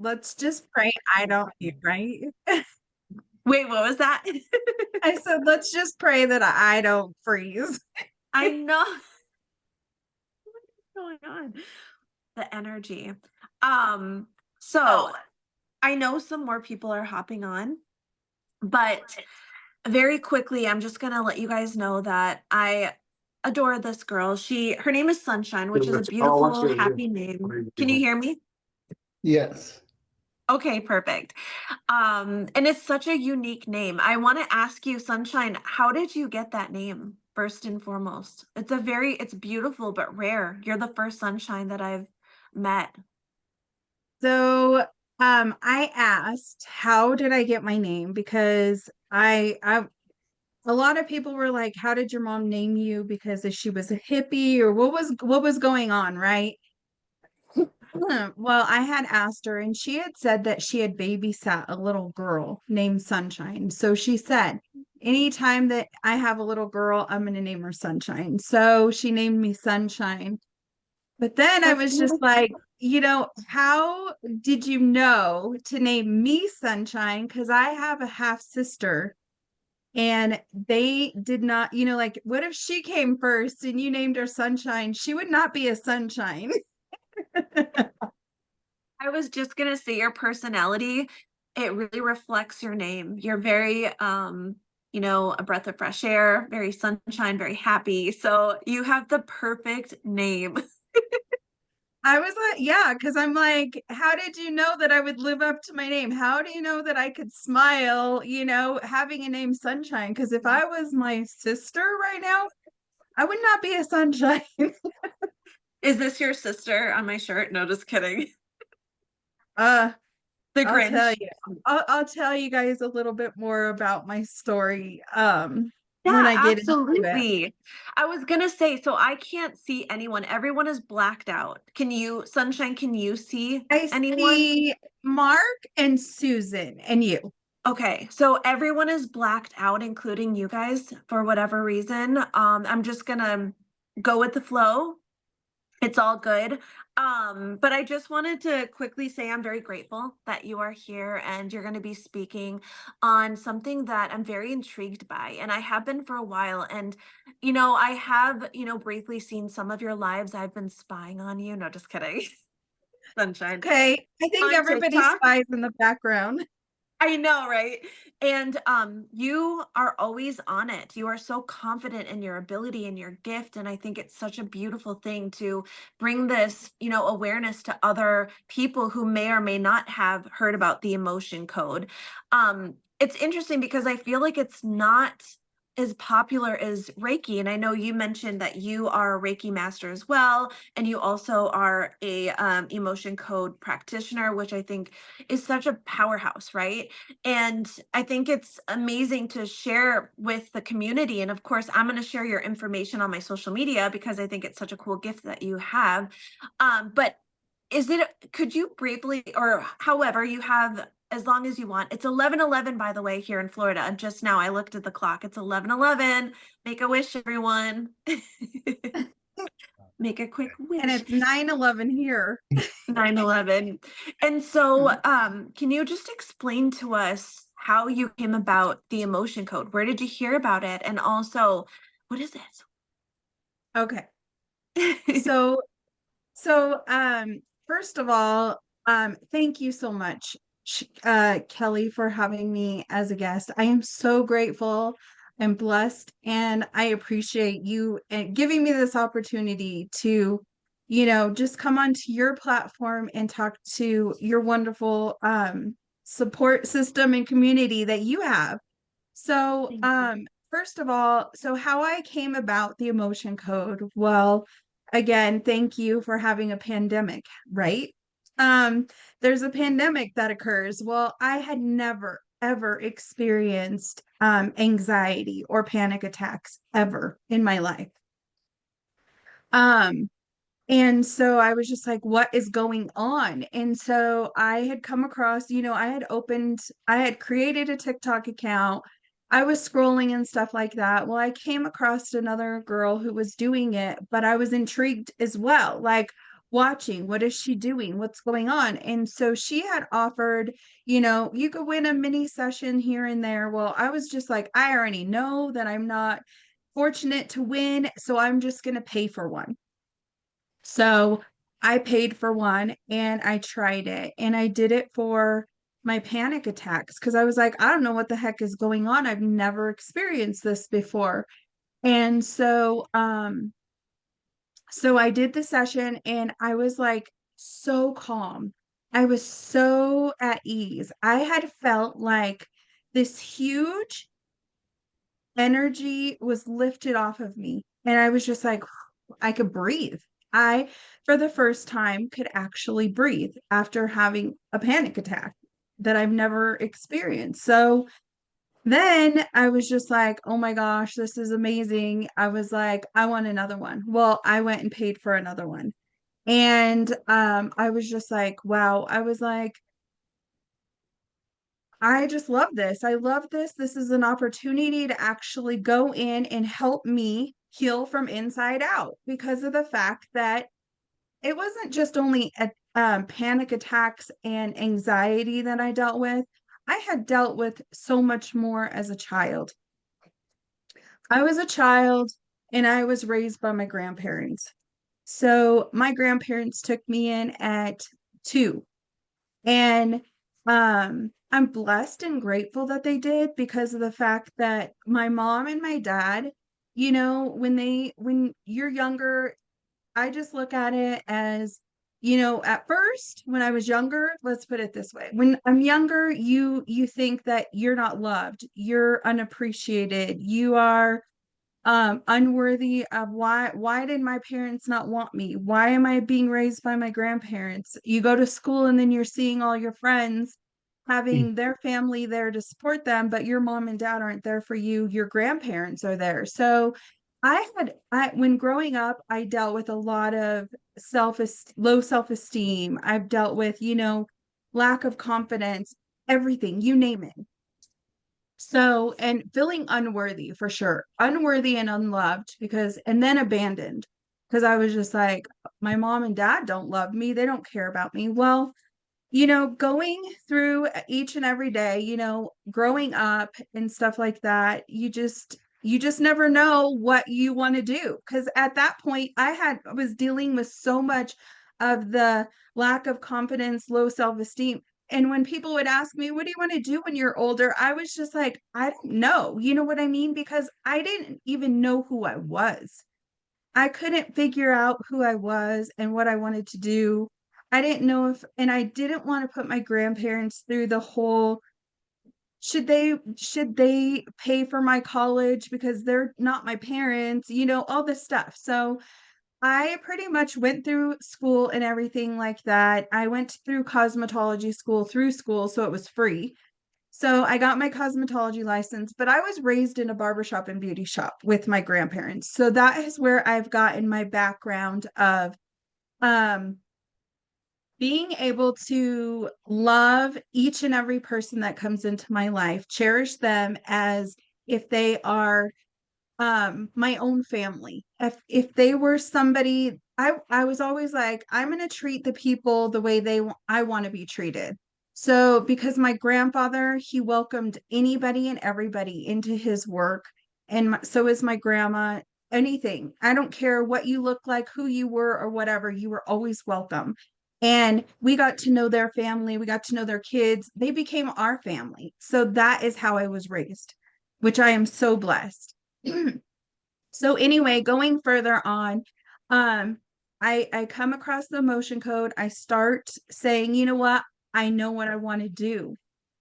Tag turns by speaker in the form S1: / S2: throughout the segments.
S1: let's just pray I don't eat, right?
S2: Wait, what was that?
S1: I said, let's just pray that I don't freeze.
S2: I know what's going on. The energy. Um, so I know some more people are hopping on, but very quickly, I'm just gonna let you guys know that I adore this girl. Her name is Sunshine, which is a beautiful, happy name. Can you hear me?
S3: Yes.
S2: Okay, perfect. And it's such a unique name. I want to ask you, Sunshine, how did you get that name first and foremost? It's beautiful but rare. You're the first Sunshine that I've met.
S1: So, I asked, how did I get my name? Because a lot of people were like, how did your mom name you? Because if she was a hippie or what was going on, right? Well, I had asked her and she had said that she had babysat a little girl named Sunshine. So she said, anytime that I have a little girl, I'm going to name her Sunshine. So she named me Sunshine. But then I
S2: That's
S1: was just
S2: beautiful.
S1: like, how did you know to name me Sunshine? Because I have a half sister and they did not, like, what if she came first and you named her Sunshine? She would not be a sunshine.
S2: I was just gonna say your personality, it really reflects your name. You're very, a breath of fresh air, very sunshine, very happy. So you have the perfect name.
S1: I was like, yeah, because I'm like, how did you know that I would live up to my name? How do you know that I could smile, having a name Sunshine? Because if I was my sister right now, I would not be a sunshine.
S2: Is this your sister on my shirt? No, just kidding.
S1: uh,
S2: The
S1: I'll tell
S2: Grinch.
S1: you. I'll tell you guys a little bit more about my story when
S2: Yeah,
S1: I get into it.
S2: absolutely. I was gonna say, so I can't see anyone. Everyone is blacked out. Sunshine, can you see
S1: I
S2: anyone?
S1: see Mark and Susan and you.
S2: Okay, so everyone is blacked out, including you guys, for whatever reason. I'm just gonna go with the flow. It's all good. But I just wanted to quickly say I'm very grateful that you are here and you're going to be speaking on something that I'm very intrigued by. And I have been for a while. And, I have, briefly seen some of your lives. I've been spying on you. No, just kidding. Sunshine.
S1: Okay. I think
S2: On
S1: everybody
S2: TikTok.
S1: spies in the background.
S2: I know, right? And you are always on it. You are so confident in your ability and your gift. And I think it's such a beautiful thing to bring this, awareness to other people who may or may not have heard about the emotion code. It's interesting because I feel like it's not as popular as Reiki. And I know you mentioned that you are a Reiki master as well. And you also are a emotion code practitioner, which I think is such a powerhouse, right? And I think it's amazing to share with the community. And of course, I'm going to share your information on my social media because I think it's such a cool gift that you have. But could you briefly, or however you have, as long as you want, it's 11:11, by the way, here in Florida. Just now I looked at the clock. It's 11:11. Make a wish, everyone. Make a quick
S1: And
S2: wish.
S1: it's 9/11 here.
S2: 9/11. And so, can you just explain to us how you came about the emotion code? Where did you hear about it? And also, what is
S1: Okay.
S2: it?
S1: So first of all, thank you so much, Kelly, for having me as a guest. I am so grateful and blessed, and I appreciate you and giving me this opportunity to, just come onto your platform and talk to your wonderful support system and community that you have. So,
S2: Thank you.
S1: first of all, so how I came about the emotion code, well, again, thank you for having a pandemic, right? Um, there's a pandemic that occurs. Well, I had never ever experienced anxiety or panic attacks ever in my life. Um, and so I was just like, what is going on? And so I had come across, I had created a TikTok account. I was scrolling and stuff like that. Well, I came across another girl who was doing it, but I was intrigued as well. Like, watching, what is she doing, what's going on. And so she had offered, you could win a mini session here and there. Well, I was just like, I already know that I'm not fortunate to win, so I'm just going to pay for one. So I paid for one and I tried it, and I did it for my panic attacks because I was like, I don't know what the heck is going on. I've never experienced this before. And so I did the session and I was like so calm. I was so at ease. I had felt like this huge energy was lifted off of me. And I was just like, I could breathe. I, for the first time, could actually breathe after having a panic attack that I've never experienced. So then I was just like, oh my gosh, this is amazing. I was like, I want another one. Well, I went and paid for another one. And I was just like, wow. I was like, I just love this. I love this. This is an opportunity to actually go in and help me heal from inside out because of the fact that it wasn't just only panic attacks and anxiety that I dealt with. I had dealt with so much more as a child. I was a child and I was raised by my grandparents. So my grandparents took me in at 2. And I'm blessed and grateful that they did because of the fact that my mom and my dad, when you're younger, I just look at it as, at first when I was younger, let's put it this way. When I'm younger, you think that you're not loved, you're unappreciated, you are unworthy of why did my parents not want me, why am I being raised by my grandparents. You go to school and then you're seeing all your friends having their family there to support them, but your mom and dad aren't there for you, your grandparents are there. So when growing up, I dealt with a lot of low self-esteem. I've dealt with, lack of confidence, everything, you name it. So, and feeling unworthy for sure, unworthy and unloved and then abandoned because I was just like, my mom and dad don't love me. They don't care about me. Well, going through each and every day, growing up and stuff like that, you just never know what you want to do. Because at that point, I was dealing with so much of the lack of confidence, low self-esteem. And when people would ask me, what do you want to do when you're older? I was just like, I don't know. You know what I mean? Because I didn't even know who I was. I couldn't figure out who I was and what I wanted to do. I didn't know and I didn't want to put my grandparents through the whole, should they pay for my college because they're not my parents, all this stuff. So I pretty much went through school and everything like that. I went through cosmetology school through school, so it was free. So I got my cosmetology license, but I was raised in a barbershop and beauty shop with my grandparents. So that is where I've gotten my background of um, being able to love each and every person that comes into my life, cherish them as if they are my own family. If they were somebody, I was always like, I'm going to treat the people the way I want to be treated. So because my grandfather, he welcomed anybody and everybody into his work, and so is my grandma. Anything, I don't care what you look like, who you were, or whatever, you were always welcome. And we got to know their family, we got to know their kids, they became our family. So that is how I was raised, which I am so blessed. So anyway, going further on, um, I come across the emotion code. I start saying, you know what? I know what I want to do.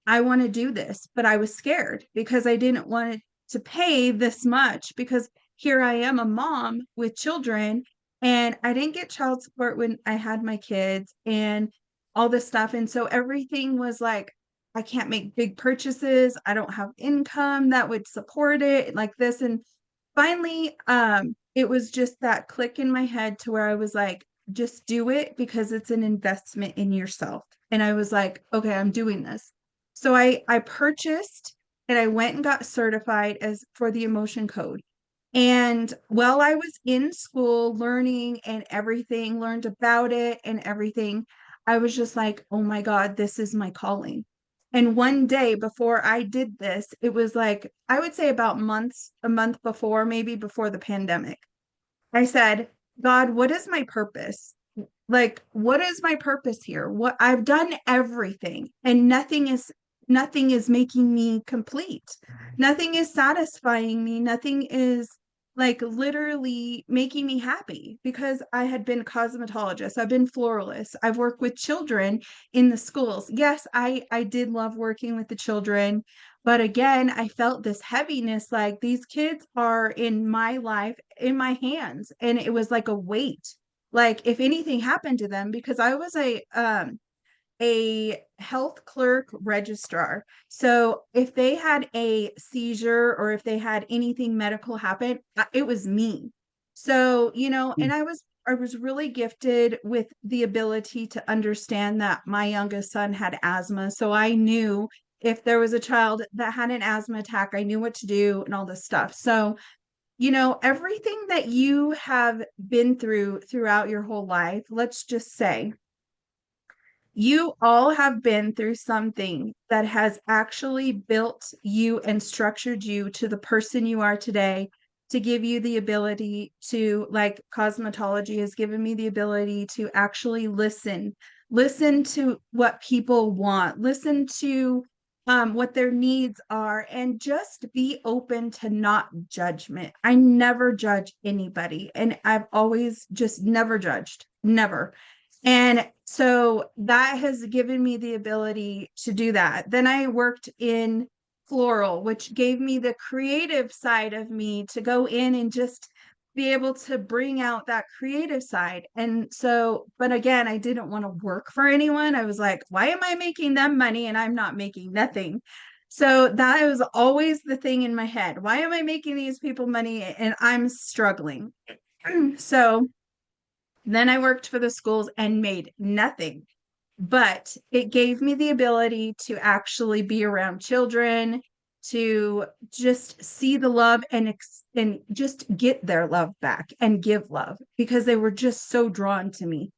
S1: I want to do this, but I was scared because I didn't want to pay this much because here I am, a mom with children, and I didn't get child support when I had my kids and all this stuff. And so everything was like, I can't make big purchases. I don't have income that would support it like this. And finally, it was just that click in my head to where I was like, just do it because it's an investment in yourself. And I was like, okay, I'm doing this. So I purchased and I went and got certified as for the emotion code. And while I was in school learning and everything, learned about it and everything, I was just like, oh my God, this is my calling. And one day before I did this, it was like, I would say about a month before, maybe before the pandemic. I said, God, what is my purpose? Like, what is my purpose here? What I've done everything and nothing is making me complete. Nothing is satisfying me. Nothing is like literally making me happy because I had been cosmetologist, I've been floralist, I've worked with children in the schools. Yes, I did love working with the children, but again, I felt this heaviness like these kids are in my life, in my hands, and it was like a weight. Like if anything happened to them, because I was a health clerk registrar. So if they had a seizure or if they had anything medical happen, it was me. So, and I was really gifted with the ability to understand that my youngest son had asthma. So I knew if there was a child that had an asthma attack, I knew what to do and all this stuff. So, everything that you have been through throughout your whole life, let's just say you all have been through something that has actually built you and structured you to the person you are today, to give you the ability to, like cosmetology has given me the ability to actually listen to what people want, listen to what their needs are, and just be open to not judgment. I never judge anybody, and I've always just never judged, never. And so that has given me the ability to do that. Then I worked in floral, which gave me the creative side of me to go in and just be able to bring out that creative side. And so, but again, I didn't want to work for anyone. I was like, why am I making them money and I'm not making nothing? So that was always the thing in my head. Why am I making these people money and I'm struggling? So then I worked for the schools and made nothing, but it gave me the ability to actually be around children, to just see the love and just get their love back and give love because they were just so drawn to me.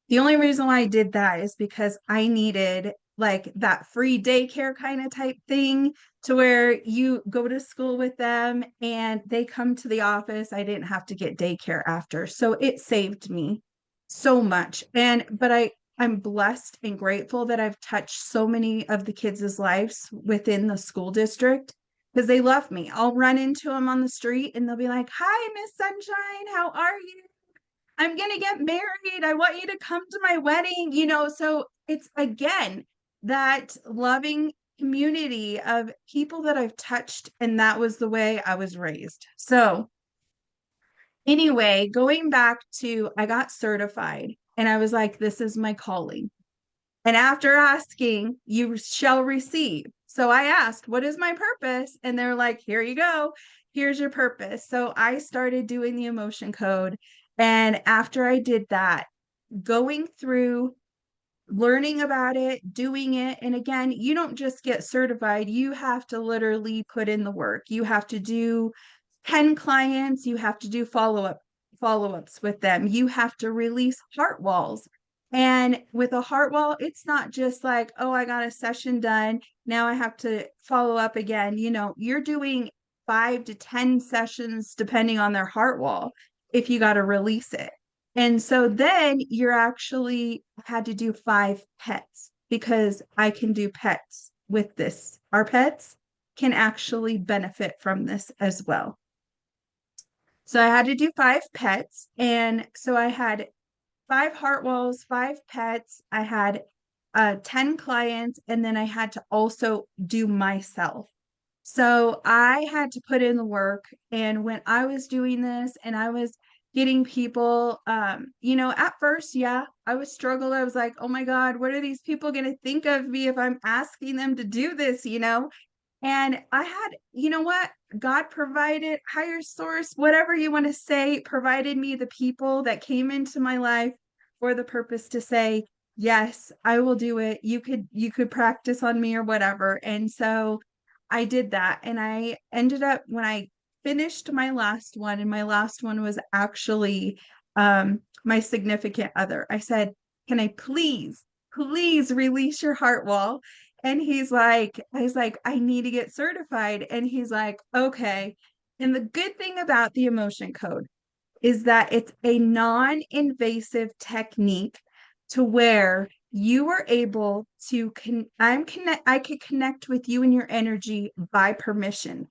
S1: The only reason why I did that is because I needed like that free daycare kind of type thing to where you go to school with them and they come to the office. I didn't have to get daycare after. So it saved me so much. I'm blessed and grateful that I've touched so many of the kids' lives within the school district because they love me. I'll run into them on the street and they'll be like, "Hi, Miss Sunshine, how are you? I'm going to get married. I want you to come to my wedding." So it's again that loving community of people that I've touched, and that was the way I was raised. So, anyway, going back to I got certified and I was like, this is my calling. And after asking, you shall receive. So I asked, what is my purpose? And they're like, here you go. Here's your purpose. So I started doing the emotion code. And after I did that, going through learning about it, doing it. And again, you don't just get certified, you have to literally put in the work. You have to do 10 clients, you have to do follow-ups with them. You have to release heart walls. And with a heart wall, it's not just like, oh, I got a session done. Now I have to follow up again. You're doing 5 to 10 sessions depending on their heart wall if you got to release it. And so then you're actually had to do 5 pets because I can do pets with this. Our pets can actually benefit from this as well. So I had to do 5 pets. And so I had 5 heart walls, 5 pets. I had 10 clients, and then I had to also do myself. So I had to put in the work. And when I was doing this and I was getting people, at first, yeah, I was struggled. I was like, oh my God, what are these people going to think of me if I'm asking them to do this? And I had, you know what? God provided, higher source, whatever you want to say, provided me the people that came into my life for the purpose to say, yes, I will do it. You could practice on me or whatever. And so I did that. And I ended up when I finished my last one, and my last one was actually my significant other. I said, "Can I please release your heart wall?" And I was like, "I need to get certified." And he's like, "Okay." And the good thing about the emotion code is that it's a non-invasive technique to where you are able to I could connect with you and your energy by permission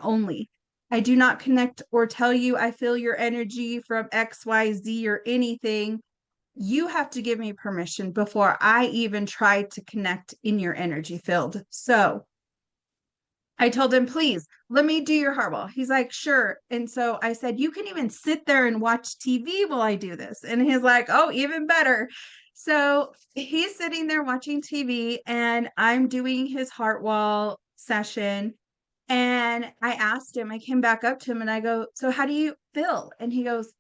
S1: only. I do not connect or tell you I feel your energy from XYZ or anything. You have to give me permission before I even try to connect in your energy field. So I told him, "Please let me do your heart wall." He's like, "Sure." And so I said, "You can even sit there and watch TV while I do this." And he's like, "Oh, even better." So he's sitting there watching TV and I'm doing his heart wall session. And I asked him, I came back up to him and I go, "So how do you feel?" And he goes,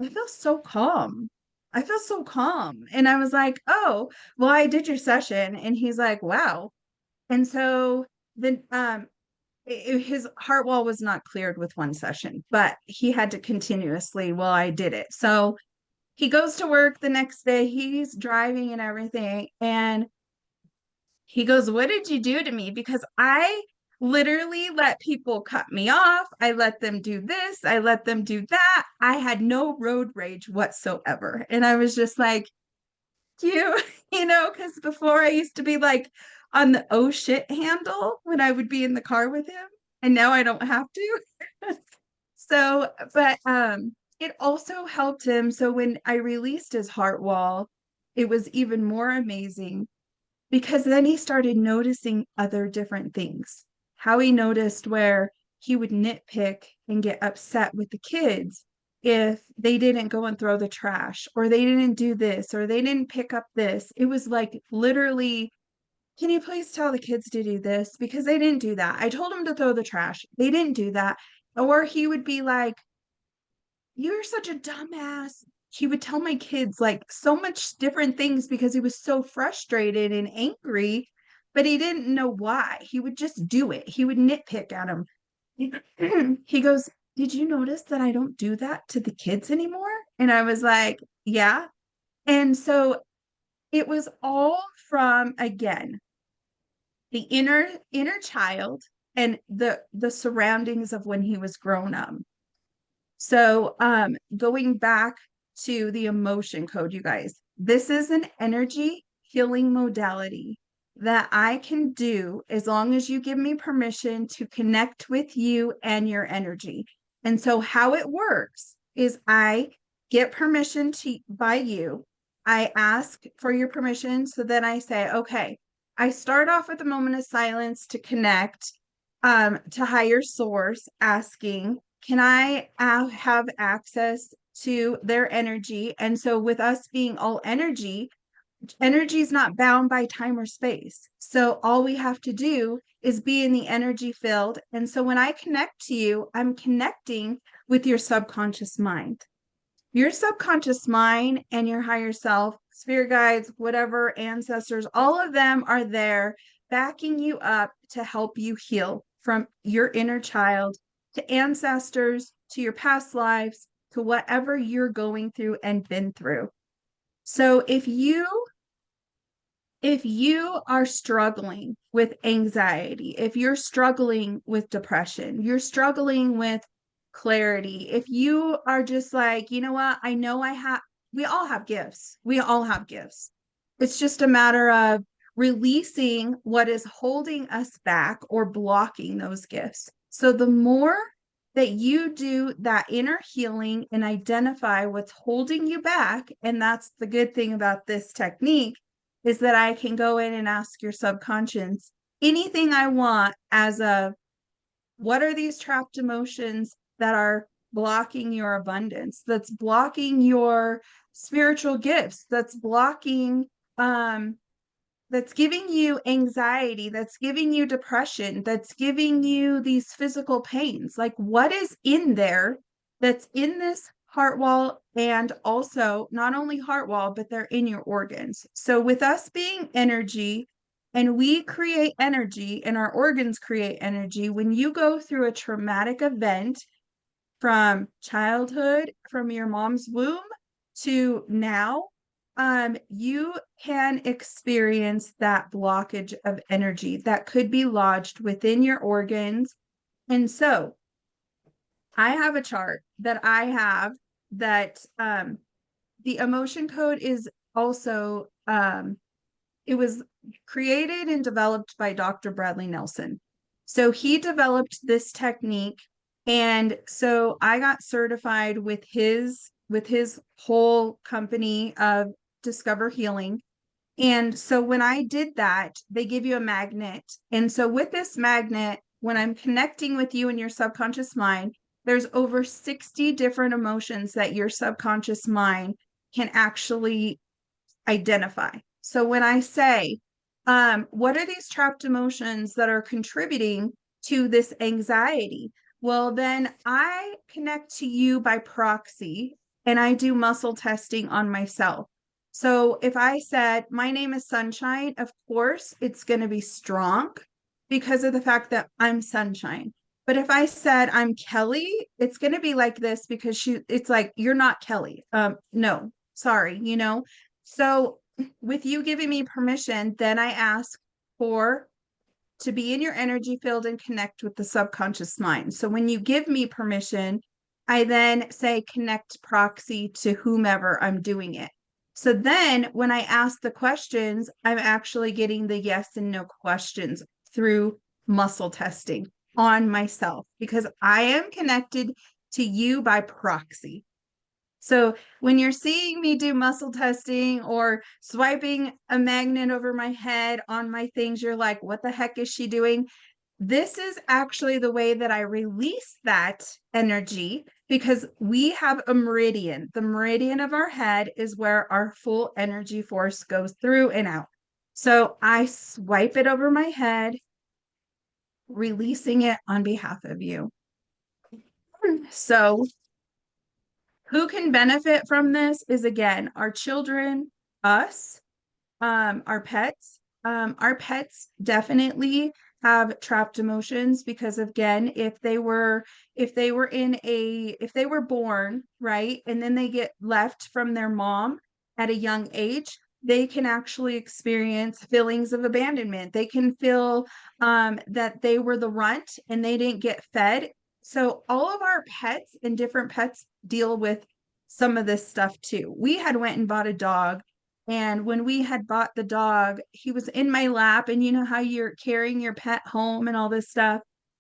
S1: "I feel so calm. I feel so calm." And I was like, "Oh, well, I did your session." And he's like, "Wow." And so then his heart wall was not cleared with one session, but he had to continuously while I did it. So he goes to work the next day, he's driving and everything. And he goes, "What did you do to me?" Because I literally let people cut me off. I let them do this. I let them do that. I had no road rage whatsoever. And I was just like, you, because before I used to be like on the oh shit handle when I would be in the car with him, and now I don't have to. So, but it also helped him. So when I released his heart wall, it was even more amazing because then he started noticing other different things. How he noticed where he would nitpick and get upset with the kids if they didn't go and throw the trash or they didn't do this or they didn't pick up this. It was like literally, "Can you please tell the kids to do this? Because they didn't do that. I told them to throw the trash. They didn't do that." Or he would be like, "You're such a dumbass." He would tell my kids like so much different things because he was so frustrated and angry, but he didn't know why. He would just do it. He would nitpick at him. He goes, "Did you notice that I don't do that to the kids anymore?" And I was like, "Yeah." And so it was all from, again, the inner child and the surroundings of when he was grown up. So, going back to the emotion code, you guys, this is an energy healing modality that I can do as long as you give me permission to connect with you and your energy. And so, how it works is I get permission by you. I ask for your permission. So then I say, "Okay, I start off with a moment of silence to connect to higher source, asking, can I have access to their energy?" And so, with us being all energy, energy is not bound by time or space. So, all we have to do is be in the energy field. And so, when I connect to you, I'm connecting with your subconscious mind. Your subconscious mind and your higher self, spirit guides, whatever, ancestors, all of them are there backing you up to help you heal from your inner child to ancestors to your past lives to whatever you're going through and been through. So if you are struggling with anxiety, if you're struggling with depression, you're struggling with clarity, if you are just like, "You know what? I know we all have gifts. We all have gifts. It's just a matter of releasing what is holding us back or blocking those gifts." So the more that you do that inner healing and identify what's holding you back, and that's the good thing about this technique, is that I can go in and ask your subconscious anything I want as a, what are these trapped emotions that are blocking your abundance, that's blocking your spiritual gifts, um that's giving you anxiety, that's giving you depression, that's giving you these physical pains. Like, what is in there that's in this heart wall? And also, not only heart wall, but they're in your organs. So, with us being energy, And we create energy, and our organs create energy when you go through a traumatic event from childhood, from your mom's womb to now. You can experience that blockage of energy that could be lodged within your organs. And so I have a chart that I have that the emotion code is also it was created and developed by Dr. Bradley Nelson. So he developed this technique, and so I got certified with his whole company of Discover Healing. And so when I did that, they give you a magnet. And so with this magnet, when I'm connecting with you in your subconscious mind, there's over 60 different emotions that your subconscious mind can actually identify. So when I say, what are these trapped emotions that are contributing to this anxiety? Well, then I connect to you by proxy and I do muscle testing on myself. So if I said, my name is Sunshine, of course, it's going to be strong because of the fact that I'm Sunshine. But if I said I'm Kelly, it's going to be like this because it's like, you're not Kelly. No, sorry, you know? So with you giving me permission, then I ask for to be in your energy field and connect with the subconscious mind. So when you give me permission, I then say connect proxy to whomever I'm doing it. So then when I ask the questions, I'm actually getting the yes and no questions through muscle testing on myself because I am connected to you by proxy. So when you're seeing me do muscle testing or swiping a magnet over my head on my things, you're like, what the heck is she doing? This is actually the way that I release that energy because we have a meridian. The meridian of our head is where our full energy force goes through and out. So I swipe it over my head, releasing it on behalf of you. So who can benefit from this is again our children, us, our pets. Our pets definitely have trapped emotions because again, if they were born, right, and then they get left from their mom at a young age, they can actually experience feelings of abandonment. They can feel that they were the runt and they didn't get fed. So all of our pets and different pets deal with some of this stuff too. We had went and bought a dog, and when we had bought the dog, he was in my lap. And you know how you're carrying your pet home and all this stuff?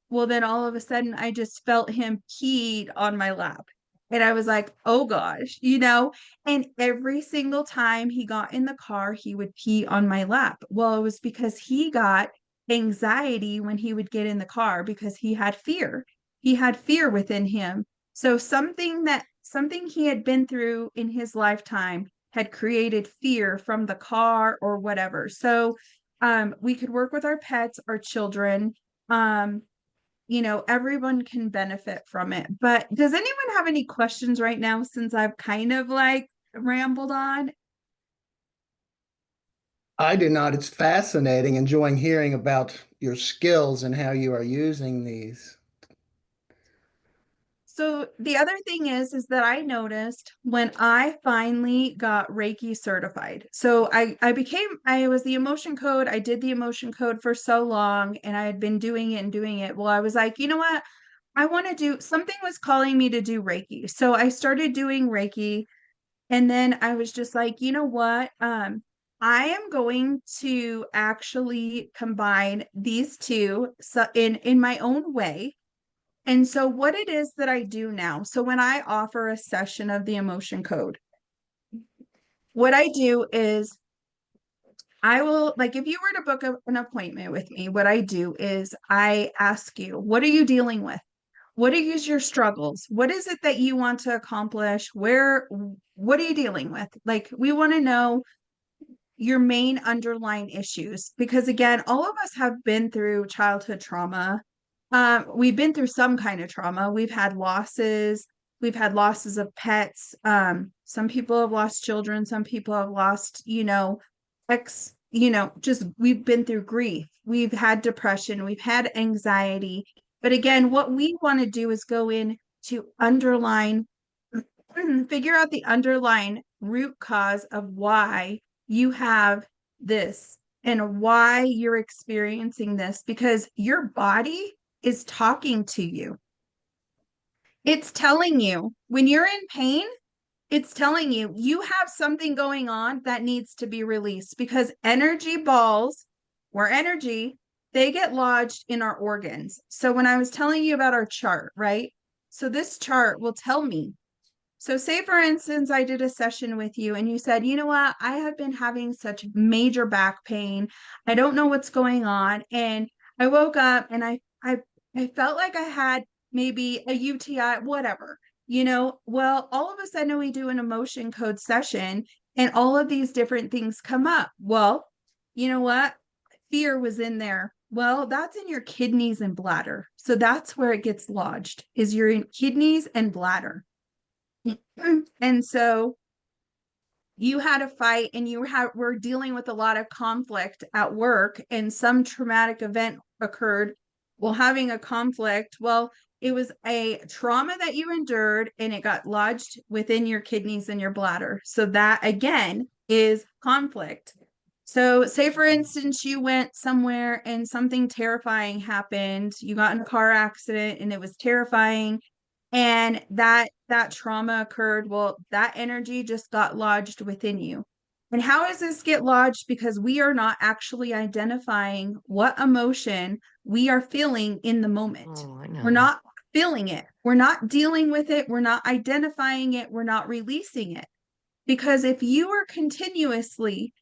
S1: Well, then all of a sudden, I just felt him peed on my lap. And I was like, oh gosh, you know? And every single time he got in the car, he would pee on my lap. Well, it was because he got anxiety when he would get in the car because he had fear. He had fear within him. So something he had been through in his lifetime had created fear from the car or whatever. So we could work with our pets, our children. Everyone can benefit from it. But does anyone have any questions right now since I've kind of like rambled on?
S3: I do not. It's fascinating, enjoying hearing about your skills and how you are using these.
S1: So the other thing is that I noticed when I finally got Reiki certified. So I was the emotion code. I did the emotion code for so long and I had been doing it and doing it. Well, I was like, you know what? I want to do something was calling me to do Reiki. So I started doing Reiki and then I was just like, you know what? I am going to actually combine these two so in my own way. And so, what it is that I do now, so when I offer a session of the emotion code, what I do is I will, like, if you were to book an appointment with me, what I do is I ask you, what are you dealing with? What are your struggles? What is it that you want to accomplish? What are you dealing with? Like, we want to know your main underlying issues because again all of us have been through childhood trauma. We've been through some kind of trauma. We've had losses of pets. Some people have lost children, some people have lost ex just we've been through grief, we've had depression, we've had anxiety. But again, what we want to do is go in to underline, figure out the underlying root cause of why you have this and why you're experiencing this, because your body is talking to you. It's telling you when you're in pain, it's telling you you have something going on that needs to be released, because energy balls or energy, they get lodged in our organs. So when I was telling you about our chart, right? So this chart will tell me. So say for instance, I did a session with you and you said, you know what, I have been having such major back pain. I don't know what's going on. And I woke up and I felt like I had maybe a UTI, whatever, well, all of a sudden we do an emotion code session and all of these different things come up. Well, you know what? Fear was in there. Well, that's in your kidneys and bladder. So that's where it gets lodged, is your kidneys and bladder. And so you had a fight and were dealing with a lot of conflict at work, and some traumatic event occurred while having a conflict. Well, it was a trauma that you endured and it got lodged within your kidneys and your bladder. So that again is conflict. So say for instance, you went somewhere and something terrifying happened. You got in a car accident and it was terrifying, and that trauma occurred. Well, that energy just got lodged within you. And how does this get lodged? Because we are not actually identifying what emotion we are feeling in the moment.
S4: Oh, I know.
S1: We're not feeling it, we're not dealing with it, we're not identifying it, we're not releasing it. Because if you are continuously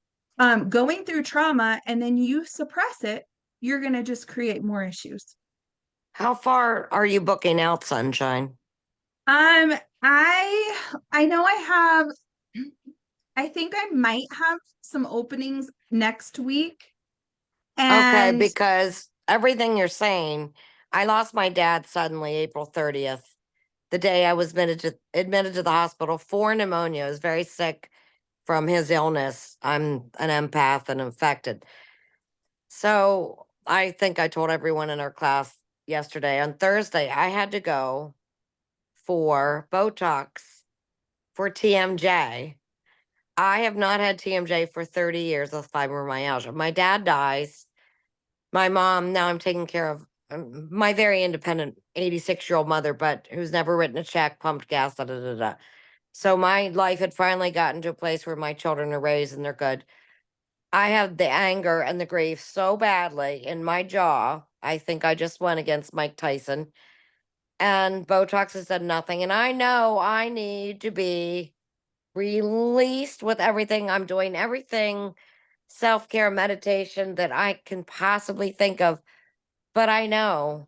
S1: going through trauma and then you suppress it, you're going to just create more issues.
S4: How far are you booking out, Sunshine?
S1: Um, I know I think I might have some openings next week.
S4: Okay,
S1: And
S4: because everything you're saying, I lost my dad suddenly April 30th, the day I was admitted to the hospital for pneumonia. I was very sick from his illness. I'm an empath and infected. So I think I told everyone in our class yesterday. On Thursday, I had to go for Botox for TMJ. I have not had TMJ for 30 years with fibromyalgia. My dad dies. My mom, now I'm taking care of my very independent 86-year-old mother, but who's never written a check, pumped gas, da da da da. So my life had finally gotten to a place where my children are raised and they're good. I have the anger and the grief so badly in my jaw. I think I just went against Mike Tyson. And Botox has done nothing. And I know I need to be released with everything. I'm doing everything self-care meditation that I can possibly think of. But I know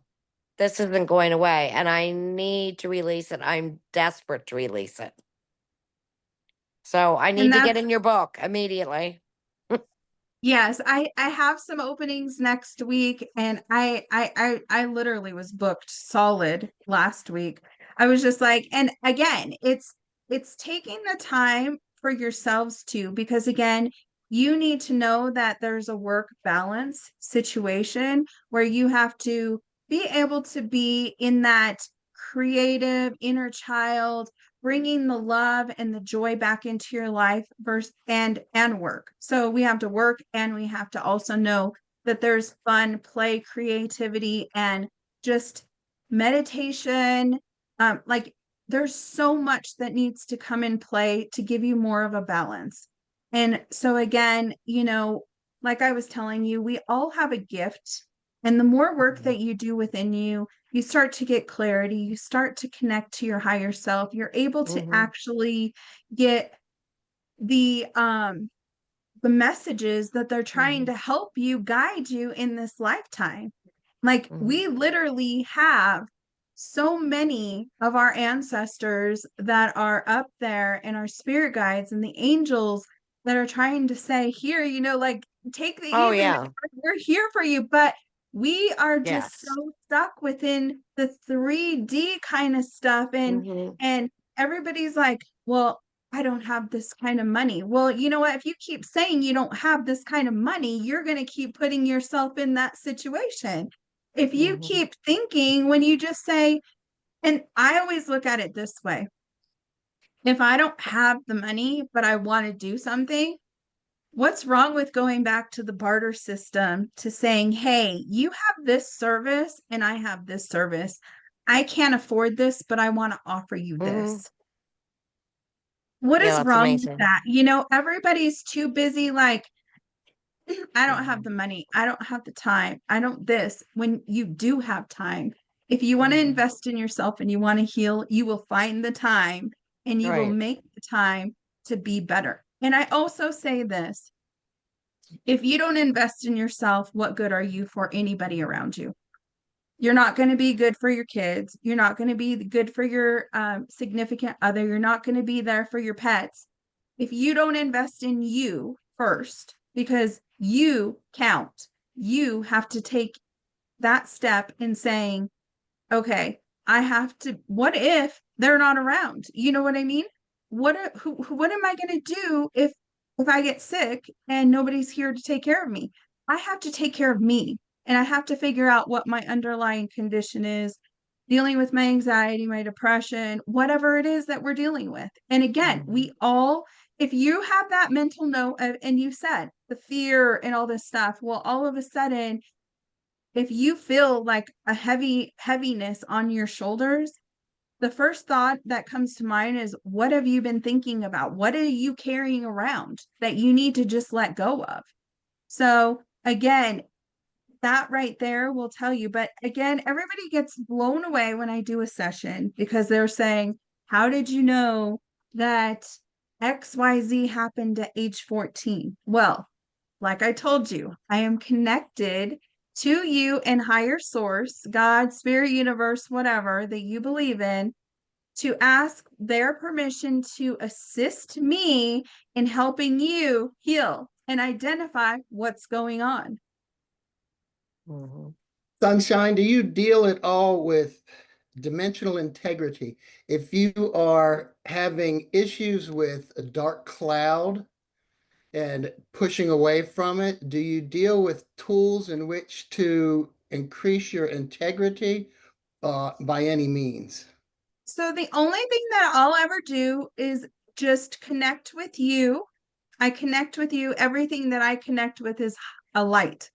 S4: this isn't going away and I need to release it. I'm desperate to release it. So I
S1: and
S4: need to get
S1: that's
S4: in your book immediately.
S1: Yes, I have some openings next week, and I literally was booked solid last week. I was just like, and again, it's taking the time for yourselves too, because again, you need to know that there's a work balance situation where you have to be able to be in that creative inner child, bringing the love and the joy back into your life versus and work. So we have to work, and we have to also know that there's fun, play, creativity, and just meditation. Like there's so much that needs to come in play to give you more of a balance. And so again, like I was telling you, we all have a gift. And the more work that you do within you, you start to get clarity, you start to connect to your higher self, you're able to
S4: Mm-hmm.
S1: actually get the messages that they're trying
S4: Mm-hmm.
S1: to help you, guide you in this lifetime. Like
S4: Mm-hmm.
S1: we literally have so many of our ancestors that are up there, and our spirit guides and the angels that are trying to say, here, like take the
S4: Oh
S1: easy,
S4: yeah.
S1: we're here for you. But we are just
S4: Yes.
S1: so stuck within the 3D kind of stuff, and
S4: Mm-hmm.
S1: and everybody's like, well, I don't have this kind of money. Well, you know what? If you keep saying you don't have this kind of money, you're going to keep putting yourself in that situation. If you
S4: Mhm.
S1: keep thinking when you just say, and I always look at it this way, if I don't have the money, but I want to do something, what's wrong with going back to the barter system to saying, hey, you have this service and I have this service. I can't afford this, but I want to offer you
S4: Mhm.
S1: this. What
S4: Yeah,
S1: is
S4: that's
S1: wrong with
S4: amazing.
S1: that? You know, everybody's too busy, like, I don't have
S4: Mhm.
S1: the money. I don't have the time. I don't this. When you do have time, if you want to
S4: Mhm.
S1: invest in yourself and you want to heal, you will find the time and you will
S4: Right.
S1: make the time to be better. And I also say this, if you don't invest in yourself, what good are you for anybody around you? You're not going to be good for your kids. You're not going to be good for your significant other. You're not going to be there for your pets if you don't invest in you first, because you count. You have to take that step in saying, okay, I have to, what if they're not around? You know what I mean? What am I going to do if I get sick and nobody's here to take care of me? I have to take care of me, and I have to figure out what my underlying condition is, dealing with my anxiety, my depression, whatever it is that we're dealing with. And again,
S4: Mhm.
S1: we all, if you have that mental note of, and you said the fear and all this stuff, well, all of a sudden if you feel like a heaviness on your shoulders, the first thought that comes to mind is, what have you been thinking about? What are you carrying around that you need to just let go of? So again, that right there will tell you. But again, everybody gets blown away when I do a session because they're saying, how did you know that XYZ happened at age 14? Well, like I told you, I am connected to you and higher source, God, spirit, universe, whatever that you believe in, to ask their permission to assist me in helping you heal and identify what's going on.
S4: Mhm.
S3: Sunshine, do you deal at all with dimensional integrity? If you are having issues with a dark cloud and pushing away from it, do you deal with tools in which to increase your integrity by any means?
S1: So the only thing that I'll ever do is just connect with you. I connect with you. Everything that I connect with is a light,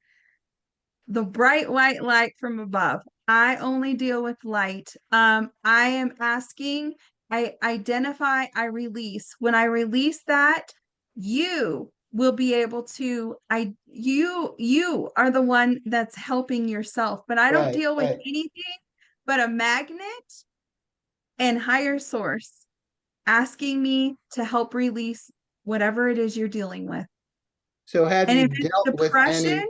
S1: the bright white light from above. I only deal with light. I am asking, I identify, I release. When I release that, you will be able to, you are the one that's helping yourself, but I don't
S3: Right,
S1: deal with
S3: right.
S1: anything but a magnet and higher source asking me to help release whatever it is you're dealing with.
S3: So
S1: And if it's depression,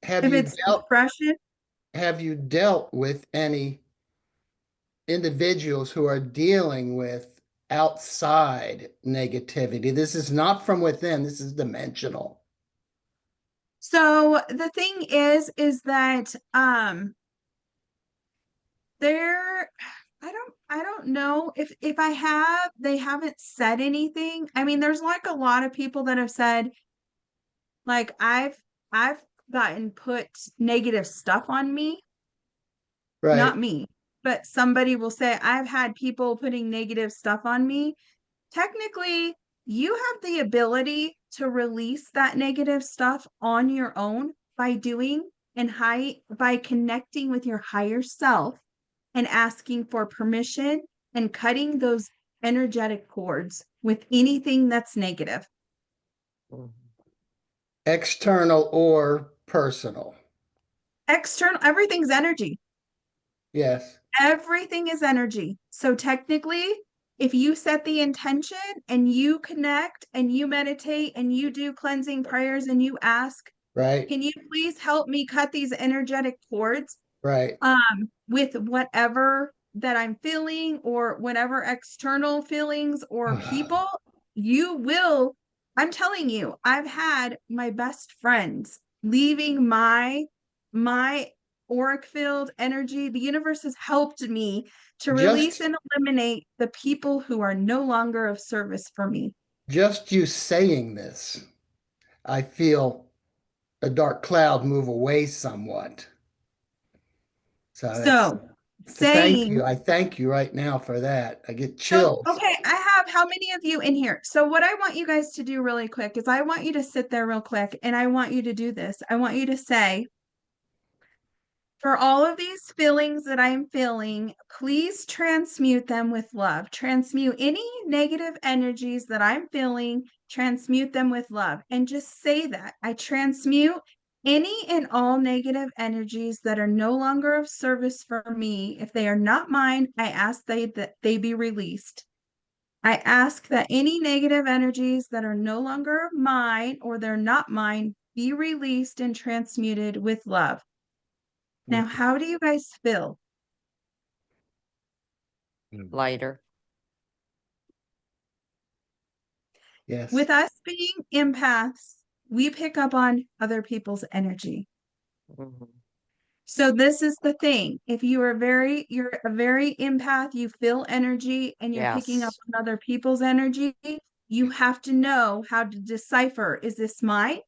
S1: if it's depression,
S3: have you dealt with any individuals who are dealing with outside negativity? This is not from within, this is dimensional.
S1: so the thing is that there I don't know if I have they haven't said anything. I mean, there's like a lot of people that have said like I've gotten put negative stuff on me, not
S3: Right.
S1: me, but somebody will say I've had people putting negative stuff on me. Technically, you have the ability to release that negative stuff on your own by doing and by connecting with your higher self and asking for permission and cutting those energetic cords with anything that's negative.
S4: Mhm.
S3: External or personal.
S1: External, everything's energy.
S3: Yes.
S1: Everything is energy. So technically, if you set the intention and you connect and you meditate and you do cleansing prayers and you ask,
S3: Right.
S1: can you please help me cut these energetic cords
S3: Right.
S1: with whatever that I'm feeling or whatever external feelings or people, you will. I'm telling you, I've had my best friends leaving my auric field energy. The universe has helped me to release
S3: Just
S1: and eliminate the people who are no longer of service for me.
S3: just you saying this, I feel a dark cloud move away somewhat. So that's
S1: So
S3: thank
S1: saying,
S3: you. I thank you right now for that. I get
S1: so,
S3: chills.
S1: okay, I have how many of you in here? So what I want you guys to do really quick is I want you to sit there real quick and I want you to do this. I want you to say, for all of these feelings that I'm feeling, please transmute them with love. Transmute any negative energies that I'm feeling, transmute them with love. And just say that. I transmute any and all negative energies that are no longer of service for me. If they are not mine, I ask that they be released. I ask that any negative energies that are no longer mine or they're not mine be released and transmuted with love. Now,
S3: With
S1: how do you guys feel?
S4: Lighter.
S3: yes.
S1: With us being empaths, we pick up on other people's energy.
S4: Mhm.
S1: So this is the thing. If you're a very empath, you feel energy and you're picking up
S4: Yes.
S1: on other people's energy, you have to know how to decipher, is this mine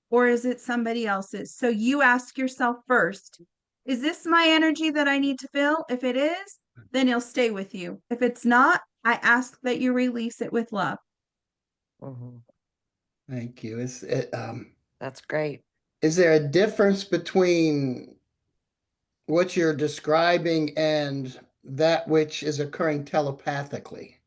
S1: or is it somebody else's? So you ask yourself first, is this my energy that I need to feel? If it is, then it'll stay with you. If it's not, I ask that you release it with love.
S4: Mhm.
S3: Thank you.
S4: That's great.
S3: Is there a difference between what you're describing and that which is occurring telepathically?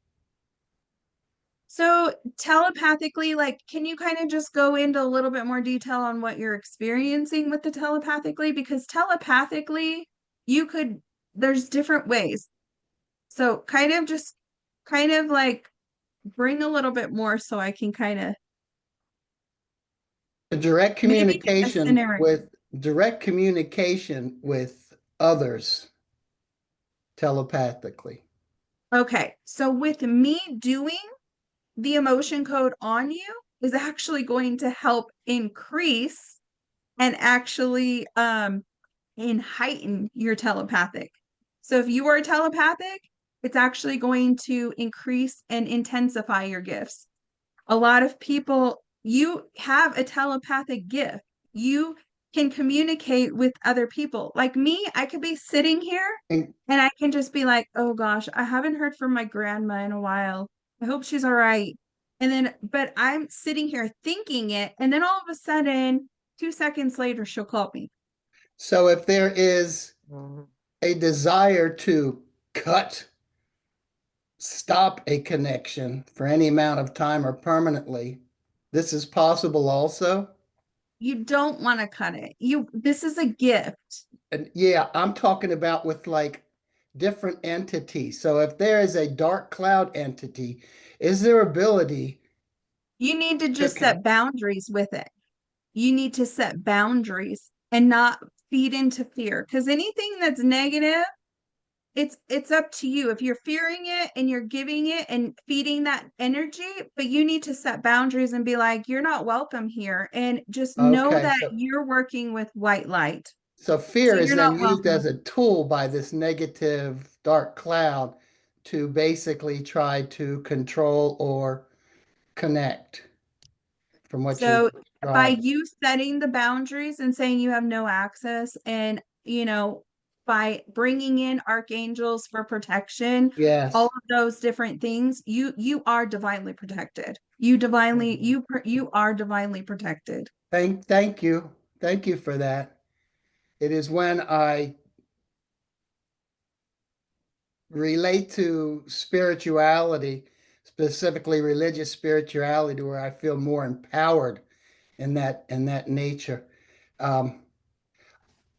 S1: So telepathically, like, can you kind of just go into a little bit more detail on what you're experiencing with the telepathically? Because telepathically, you could, there's different ways. So kind of like bring a little bit more so I can kind of
S3: A direct
S1: maybe give a
S3: communication
S1: scenario.
S3: with others telepathically.
S1: Okay. So with me doing the emotion code on you is actually going to help increase and actually and heighten your telepathic. So if you are telepathic, it's actually going to increase and intensify your gifts. A lot of people, you have a telepathic gift. You can communicate with other people. Like me, I could be sitting here
S3: And
S1: and I can just be like, oh gosh, I haven't heard from my grandma in a while. I hope she's all right. And then, but I'm sitting here thinking it. And then all of a sudden, 2 seconds later, she'll call me.
S3: so if there is
S4: Mhm.
S3: a desire to stop a connection for any amount of time or permanently, this is possible also.
S1: You don't want to cut it. This is a gift.
S3: And yeah, I'm talking about with like different entities. So if there is a dark cloud entity, is there ability
S1: You need to
S3: to
S1: just
S3: con-
S1: set boundaries with it. You need to set boundaries and not feed into fear because anything that's negative, it's up to you. If you're fearing it and you're giving it and feeding that energy, but you need to set boundaries and be like, you're not welcome here. And just know
S3: okay,
S1: that you're working with white light.
S3: so
S1: So
S3: fear is
S1: you're
S3: then
S1: not
S3: used as
S1: welcome.
S3: a tool by this negative dark cloud to basically try to control or connect from what you're
S1: So by
S3: describing.
S1: you setting the boundaries and saying you have no access and, by bringing in archangels for protection, all
S3: Yes.
S1: of those different things, you are divinely protected. You divinely
S4: Mhm.
S1: you are divinely protected.
S3: Thank you. Thank you for that. It is when I relate to spirituality, specifically religious spirituality, where I feel more empowered in that nature. Um,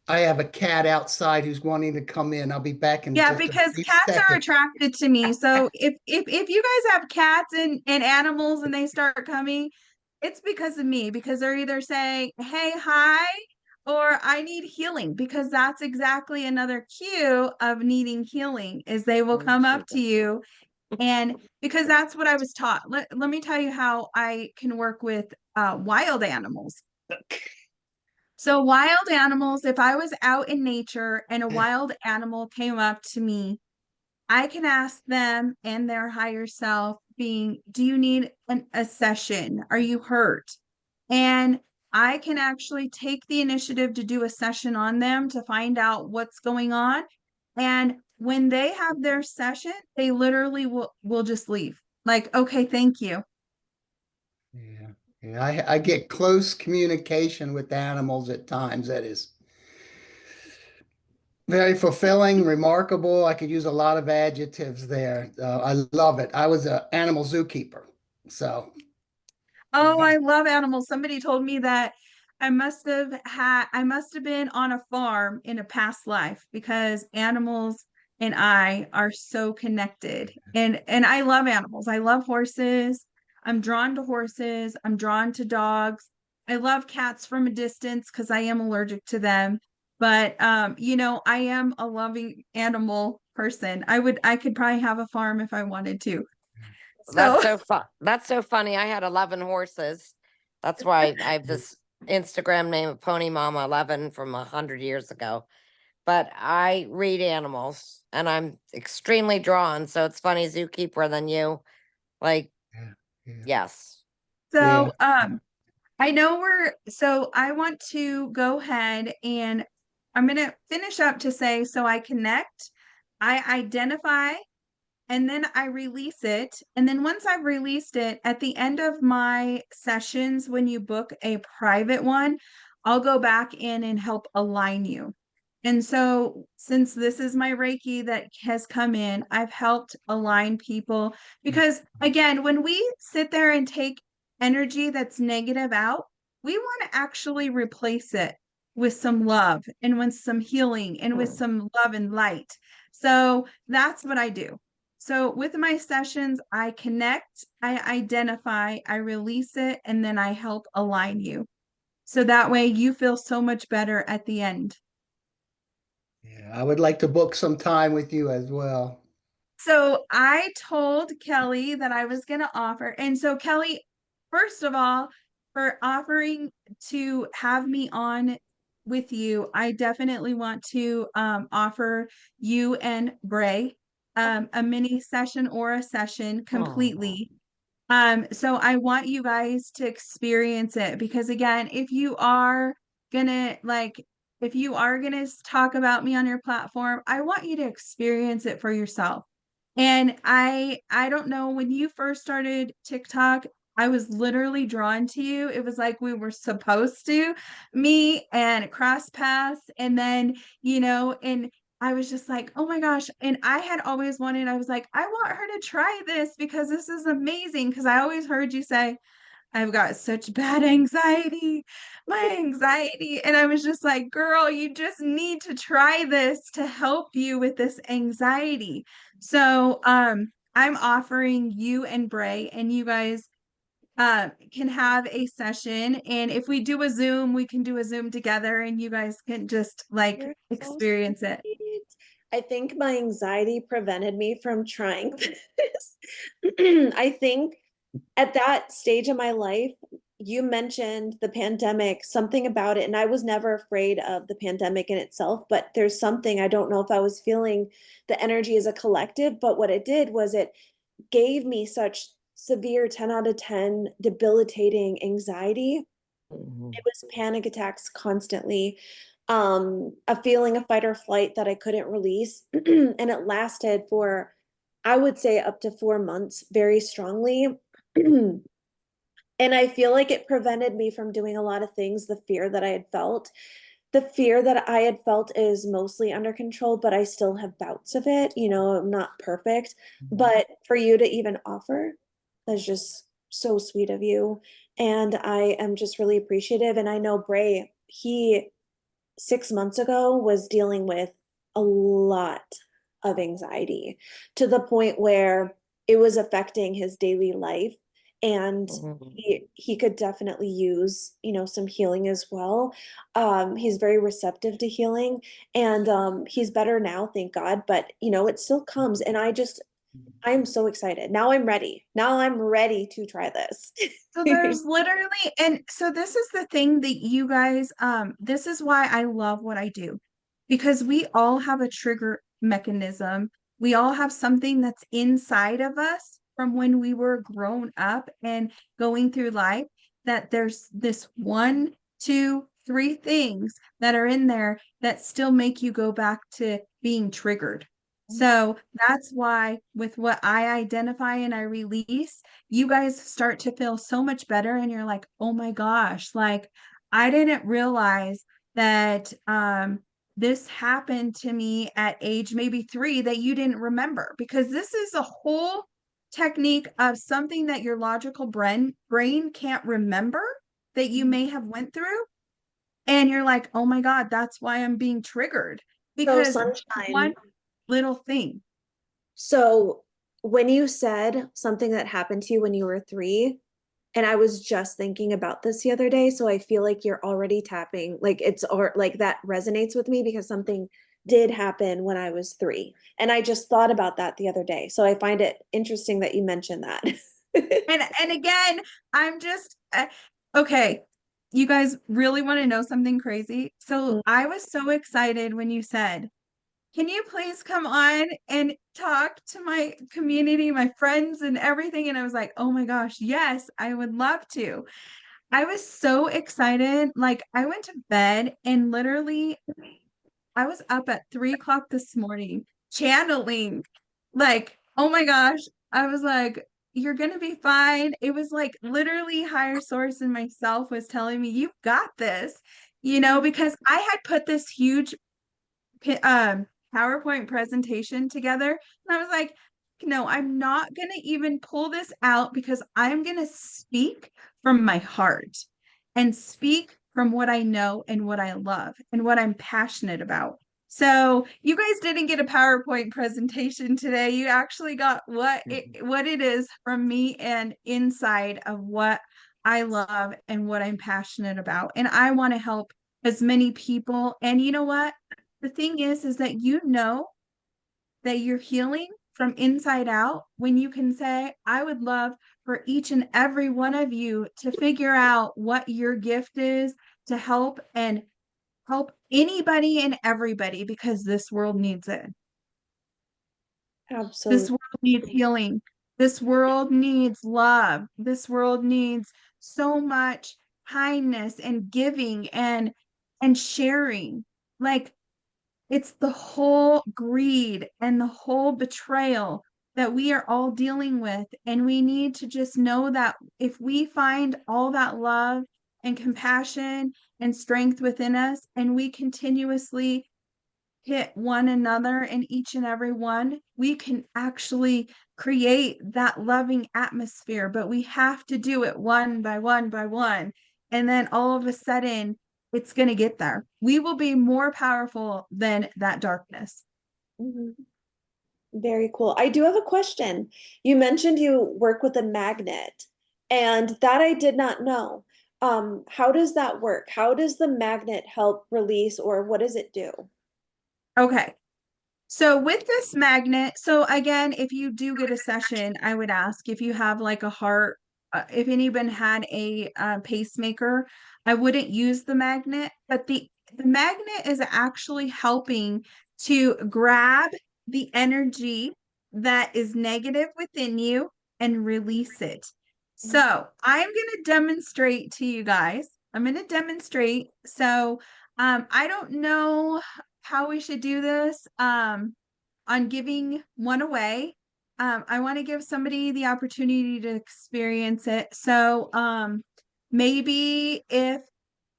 S3: I have a cat outside who's wanting to come in. I'll be back in
S1: Yeah,
S3: just a
S1: because
S3: brief
S1: cats are
S3: second.
S1: attracted to me. So if you guys have cats and animals and they start coming, it's because of me, because they're either saying, "Hey, hi," or "I need healing," because that's exactly another cue of needing healing is they will
S4: Oh,
S1: come up to
S4: Jesus.
S1: you and because that's what I was taught. Let me tell you how I can work with wild animals. So wild animals, if I was out in nature and a wild animal came up to me, I can ask them and their higher self being, do you need a session? Are you hurt? And I can actually take the initiative to do a session on them to find out what's going on. And when they have their session, they literally will just leave. Like, okay, thank you.
S3: Yeah. Yeah. I get close communication with animals at times. That is very fulfilling, remarkable. I could use a lot of adjectives there. I love it. I was an animal zookeeper. So,
S1: Oh, I love animals. Somebody told me that I must have been on a farm in a past life because animals and I are so connected. And I love animals. I love horses. I'm drawn to horses. I'm drawn to dogs. I love cats from a distance because I am allergic to them. But I am a loving animal person. I could probably have a farm if I wanted to.
S4: That's
S1: So
S4: so fun. That's so funny. I had 11 horses. That's why I have this Instagram name of Pony Mama 11 from 100 years ago. But I read animals and I'm extremely drawn. So it's funny, zookeeper than you. Like,
S3: yeah, yeah,
S1: so
S3: yeah.
S1: I know so I want to go ahead and I'm going to finish up to say, so I connect, I identify, and then I release it. And then once I've released it, at the end of my sessions, when you book a private one, I'll go back in and help align you. And so, since this is my Reiki that has come in, I've helped align people because, again, when we sit there and take energy that's negative out, we want to actually replace it with some love and with some healing and with some love and light. So, that's what I do. So, with my sessions, I connect, I identify, I release it, and then I help align you. So that way you feel so much better at the end.
S3: Yeah, I would like to book some time with you as well.
S1: So I told Kelly that I was going to offer. And so, Kelly, first of all, for offering to have me on with you, I definitely want to offer you and Bray a mini session or a session
S4: oh,
S1: completely. So I want you guys to experience it because again, gonna like if you are gonna talk about me on your platform, I want you to experience it for yourself. And I don't know, when you first started TikTok, I was literally drawn to you. It was like we were supposed to meet and cross paths. And then, and I was just like, oh my gosh. And I had always wanted, I was like, I want her to try this because this is amazing. Because I always heard you say, I've got such bad anxiety, my anxiety. And I was just like, girl, you just need to try this to help you with this anxiety. So I'm offering you and Bray, and you guys can have a session. And if we do a Zoom, we can do a Zoom together and you guys can just like
S2: You're so
S1: experience it.
S2: sweet. I think my anxiety prevented me from trying this. I think at that stage of my life, you mentioned the pandemic, something about it, and I was never afraid of the pandemic in itself, but there's something, I don't know if I was feeling the energy as a collective, but what it did was it gave me such severe 10 out of 10 debilitating anxiety.
S4: mhm.
S2: It was panic attacks constantly, a feeling of fight or flight that I couldn't release. And it lasted for, I would say, up to 4 months very strongly. And I feel like it prevented me from doing a lot of things, the fear that I had felt. The fear that I had felt is mostly under control, but I still have bouts of it. I'm not perfect. But for you to even offer, that's just so sweet of you. And I am just really appreciative. And I know Bray, he 6 months ago was dealing with a lot of anxiety to the point where it was affecting his daily life. And
S4: Mhm.
S2: he could definitely use, some healing as well. He's very receptive to healing, and he's better now, thank God. But it still comes, and I am so excited. Now I'm ready. Now I'm ready to try this.
S1: So there's literally, and so this is the thing that you guys, this is why I love what I do, because we all have a trigger mechanism. We all have something that's inside of us from when we were grown up and going through life, that there's this one, two, three things that are in there that still make you go back to being triggered. So that's why with what I identify and I release, you guys start to feel so much better and you're like, "Oh my gosh, like I didn't realize that this happened to me at age maybe 3 that you didn't remember," because this is a whole technique of something that your logical brain can't remember that you may have went through, and you're like, "Oh my God, that's why I'm being triggered,"
S2: So
S1: because one
S2: sunshine.
S1: little thing.
S2: So when you said something that happened to you when you were 3, and I was just thinking about this the other day, so I feel like you're already tapping, like it's or like that resonates with me because something did happen when I was 3. And I just thought about that the other day. So I find it interesting that you mentioned that.
S1: And again, I'm just okay. You guys really want to know something crazy? So
S2: Mm.
S1: I was so excited when you said, "Can you please come on and talk to my community, my friends and everything?" And I was like, "Oh my gosh, yes, I would love to." I was so excited. Like I went to bed and literally I was up at 3 o'clock this morning channeling, like, oh my gosh. I was like, "You're gonna be fine." It was like literally higher source and myself was telling me, "You've got this," because I had put this huge PowerPoint presentation together. And I was like, "No, I'm not going to even pull this out because I'm going to speak from my heart and speak from what I know and what I love and what I'm passionate about." So you guys didn't get a PowerPoint presentation today. You actually got what it is from me and inside of what I love and what I'm passionate about. And I want to help as many people. And you know what? The thing is that that you're healing from inside out when you can say, "I would love for each and every one of you to figure out what your gift is to help anybody and everybody because this world needs it." This
S2: Absolutely.
S1: world needs healing. This world needs love. This world needs so much kindness and giving and sharing. Like it's the whole greed and the whole betrayal that we are all dealing with. And we need to just know that if we find all that love and compassion and strength within us, and we continuously hit one another and each and every one, we can actually create that loving atmosphere. But we have to do it one by one by one. And then all of a sudden, it's going to get there. We will be more powerful than that darkness.
S2: Mhm. Very cool. I do have a question. You mentioned you work with a magnet, and that I did not know. How does that work? How does the magnet help release, or what does it do?
S1: Okay. So with this magnet, so again, if you do get a session, I would ask if you have like a heart, if anyone had a pacemaker, I wouldn't use the magnet, but the magnet is actually helping to grab the energy that is negative within you and release it. So I'm going to demonstrate to you guys. I'm going to demonstrate. So I don't know how we should do this on giving one away. I want to give somebody the opportunity to experience it. So maybe if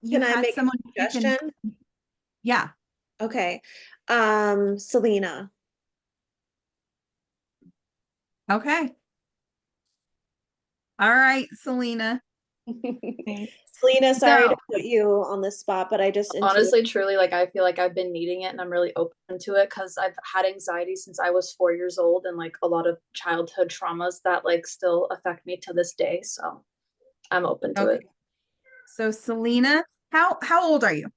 S1: you
S2: Can I
S1: had
S2: make a
S1: someone who can,
S2: suggestion?
S1: yeah,
S2: Okay. Selena.
S1: okay. All right, Selena.
S5: Thanks.
S2: Selena, sorry to
S1: So,
S2: put you on the spot, but I just intuitively.
S5: Honestly, truly, like I feel like I've been needing it and I'm really open to it because I've had anxiety since I was 4 years old and like a lot of childhood traumas that like still affect me to this day. So I'm open to it.
S1: okay. So Selena, how old are you?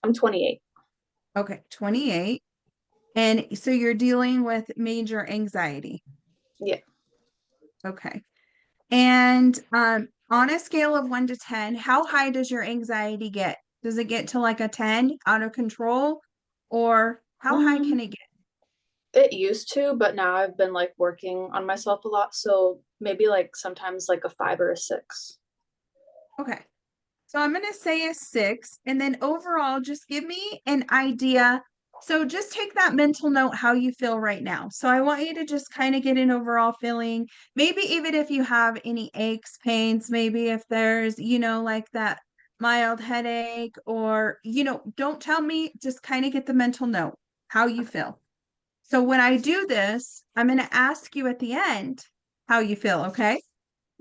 S5: I'm 28.
S1: Okay, 28. And so you're dealing with major anxiety.
S5: Yeah.
S1: Okay. And on a scale of 1 to 10, how high does your anxiety get? Does it get to like a 10 out of control? Or how high can
S5: Um,
S1: it get?
S5: it used to, but now I've been like working on myself a lot. So maybe like sometimes like a 5 or a 6.
S1: Okay. So I'm going to say a 6. And then overall, just give me an idea. So just take that mental note how you feel right now. So I want you to just kind of get an overall feeling. Maybe even if you have any aches, pains, maybe if there's, like that mild headache or, don't tell me, just kind of get the mental note how you
S5: Okay.
S1: feel. So when I do this, I'm going to ask you at the end how you feel, okay?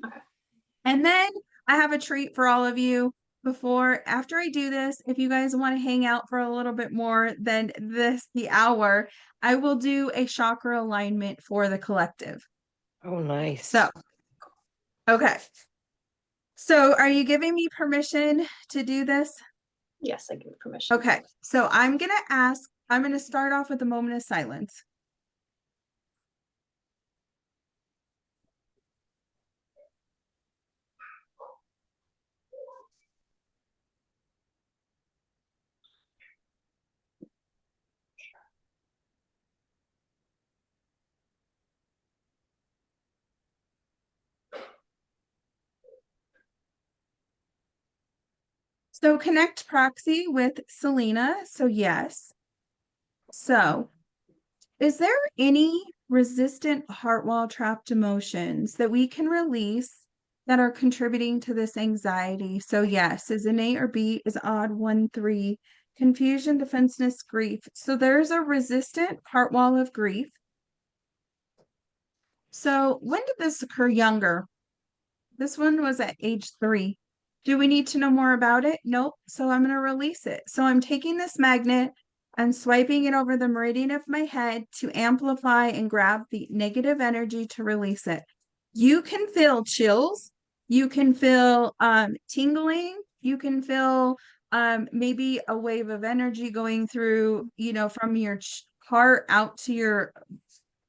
S5: Okay.
S1: And then I have a treat for all of you after I do this. If you guys want to hang out for a little bit more than the hour, I will do a chakra alignment for the collective.
S4: Oh, nice.
S1: So, okay. So, are you giving me permission to do this?
S5: Yes, I give permission.
S1: Okay. So, I'm going to start off with a moment of silence. So, connect proxy with Selena. So, yes. So, is there any resistant heart wall trapped emotions that we can release that are contributing to this anxiety? So, yes, is an A or B, is odd 1, 3, confusion, defenselessness, grief. So, there's a resistant heart wall of grief. So, when did this occur younger? This one was at age 3. Do we need to know more about it? Nope. So I'm going to release it. So I'm taking this magnet and swiping it over the meridian of my head to amplify and grab the negative energy to release it. You can feel chills. You can feel tingling. You can feel maybe a wave of energy going through, from your heart out to your.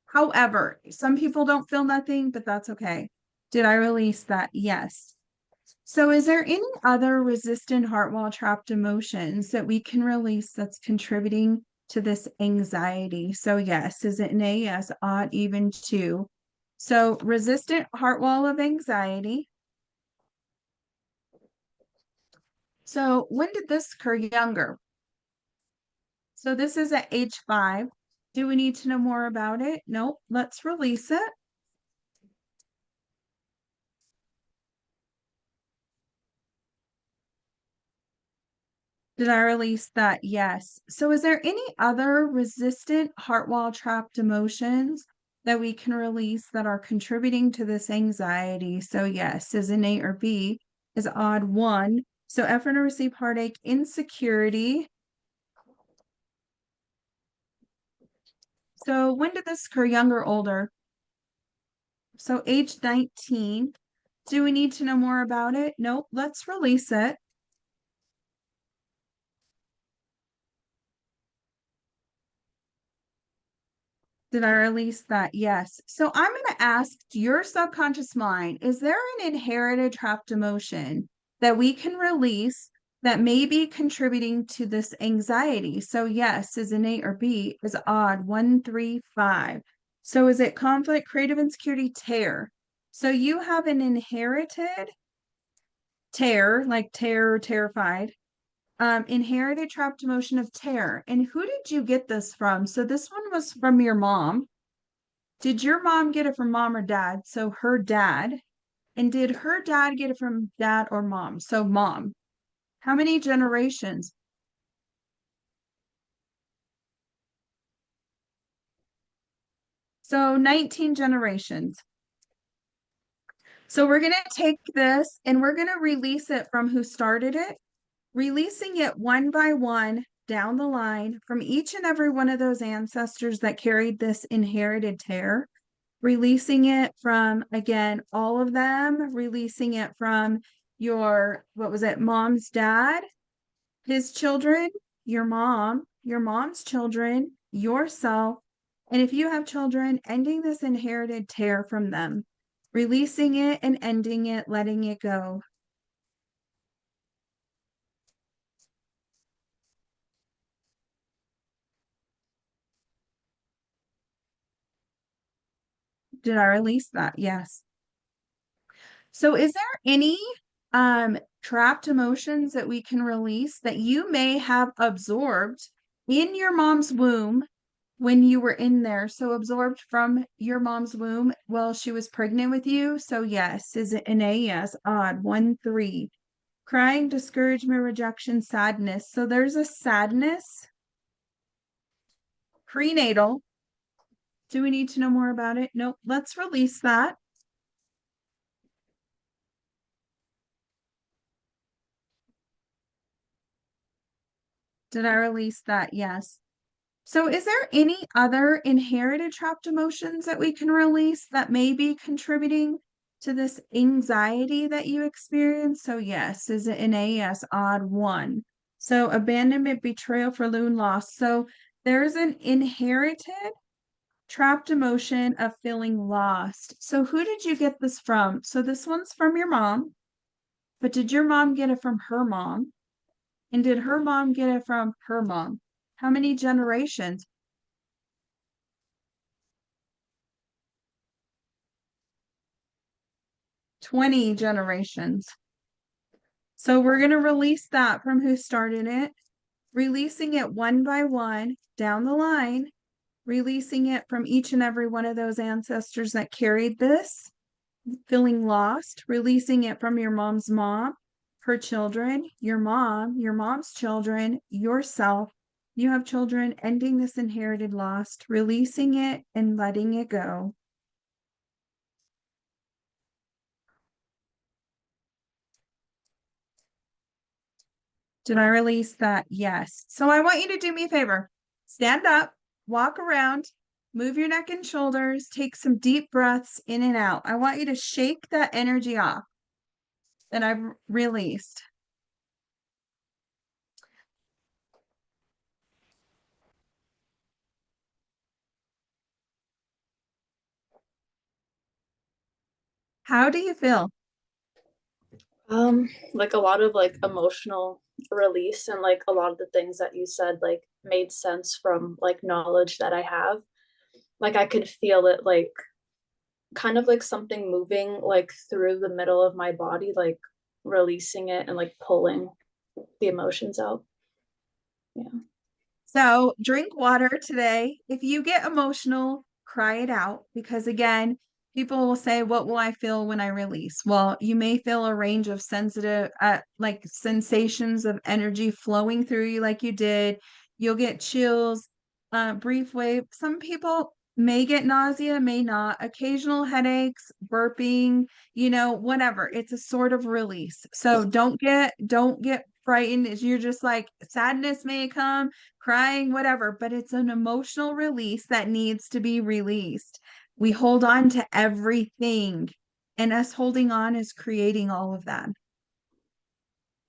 S1: However, some people don't feel nothing, but that's okay. Did I release that? Yes. So, is there any other resistant heart wall trapped emotions that we can release that's contributing to this anxiety? So, yes, is it an A? Yes, odd, even 2. So, resistant heart wall of anxiety. So, when did this occur younger? So, this is at age 5. Do we need to know more about it? Nope. Let's release it. Did I release that? Yes. So is there any other resistant heart wall trapped emotions that we can release that are contributing to this anxiety? So yes, is an A or B, is odd 1. So effort to receive heartache, insecurity. So when did this occur, young or older? So age 19. Do we need to know more about it? Nope. Let's release it. Did I release that? Yes. So I'm going to ask your subconscious mind, is there an inherited trapped emotion that we can release that may be contributing to this anxiety? So yes, is an A or B, is odd 1, 3, 5. So is it conflict, creative insecurity, tear? So you have an inherited tear, like terror, terrified, inherited trapped emotion of terror. And who did you get this from? So this one was from your mom. Did your mom get it from mom or dad? So her dad. And did her dad get it from dad or mom? So mom. How many generations? So 19 generations. So we're going to take this and we're going to release it from who started it, releasing it one by one down the line from each and every one of those ancestors that carried this inherited tear, releasing it from, again, all of them, releasing it from your, what was it, mom's dad, his children, your mom, your mom's children, yourself, And if you have children, ending this inherited tear from them, releasing it and ending it, letting it go. Did I release that? Yes. So is there any trapped emotions that we can release that you may have absorbed in your mom's womb when you were in there? So absorbed from your mom's womb while she was pregnant with you. So yes, is it an A? Yes. Odd. 1, 3. Crying, discouragement, rejection, sadness. So there's a sadness prenatal. Do we need to know more about it? Nope. Let's release that. Did I release that? Yes. So is there any other inherited trapped emotions that we can release that may be contributing to this anxiety that you experience? So yes, is it an A? Yes, odd 1. So abandonment, betrayal, forlorn loss. So there's an inherited trapped emotion of feeling lost. So who did you get this from? So this one's from your mom, but did your mom get it from her mom? And did her mom get it from her mom? How many generations? 20 generations. So we're going to release that from who started it, releasing it one by one down the line, releasing it from each and every one of those ancestors that carried this, feeling lost, releasing it from your mom's mom, her children, your mom, your mom's children, yourself. You have children, ending this inherited loss, releasing it and letting it go. Did I release that? Yes. So I want you to do me a favor. Stand up, walk around, move your neck and shoulders, take some deep breaths in and out. I want you to shake that energy off that I've released. How do you feel?
S5: Like a lot of like emotional release, and like a lot of the things that you said like made sense from like knowledge that I have. Like I could feel it, like kind of like something moving like through the middle of my body, like releasing it and like pulling the emotions out. Yeah.
S1: So drink water today. If you get emotional, cry it out because again, people will say, what will I feel when I release? Well, you may feel a range of sensitive, like sensations of energy flowing through you like you did. You'll get chills, brief wave. Some people may get nausea, may not, occasional headaches, burping, whatever. It's a sort of release. So don't get frightened. You're just like sadness may come, crying, whatever, but it's an emotional release that needs to be released. We hold on to everything, and us holding on is creating all of that.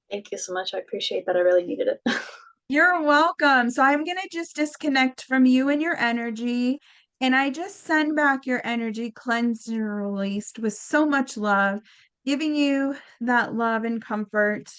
S5: Thank you so much. I appreciate that. I really needed it.
S1: You're welcome. So I'm going to just disconnect from you and your energy. And I just send back your energy cleansed and released with so much love, giving you that love and comfort.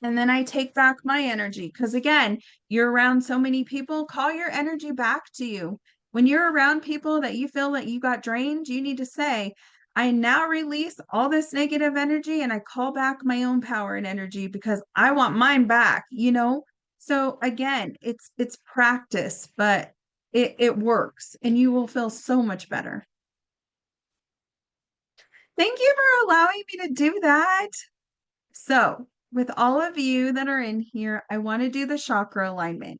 S1: And then I take back my energy because, again, you're around so many people, call your energy back to you. When you're around people that you feel that you got drained, you need to say, I now release all this negative energy and I call back my own power and energy because I want mine back. So again, it's practice, but it works and you will feel so much better. Thank you for allowing me to do that. So, with all of you that are in here, I want to do the chakra alignment.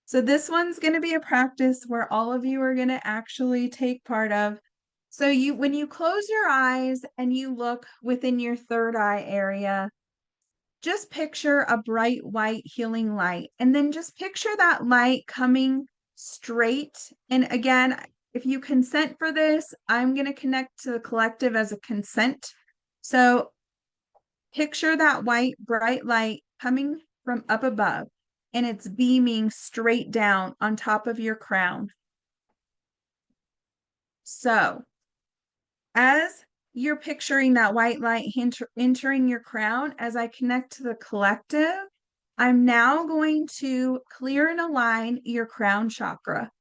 S1: So, this one's going to be a practice where all of you are going to actually take part of. So, when you close your eyes and you look within your third eye area, just picture a bright white healing light. And then just picture that light coming straight. And again, if you consent for this, I'm going to connect to the collective as a consent. So, picture that white, bright light coming from up above. and it's beaming straight down on top of your crown. So, as you're picturing that white light entering your crown, as I connect to the collective, I'm now going to clear and align your crown chakra.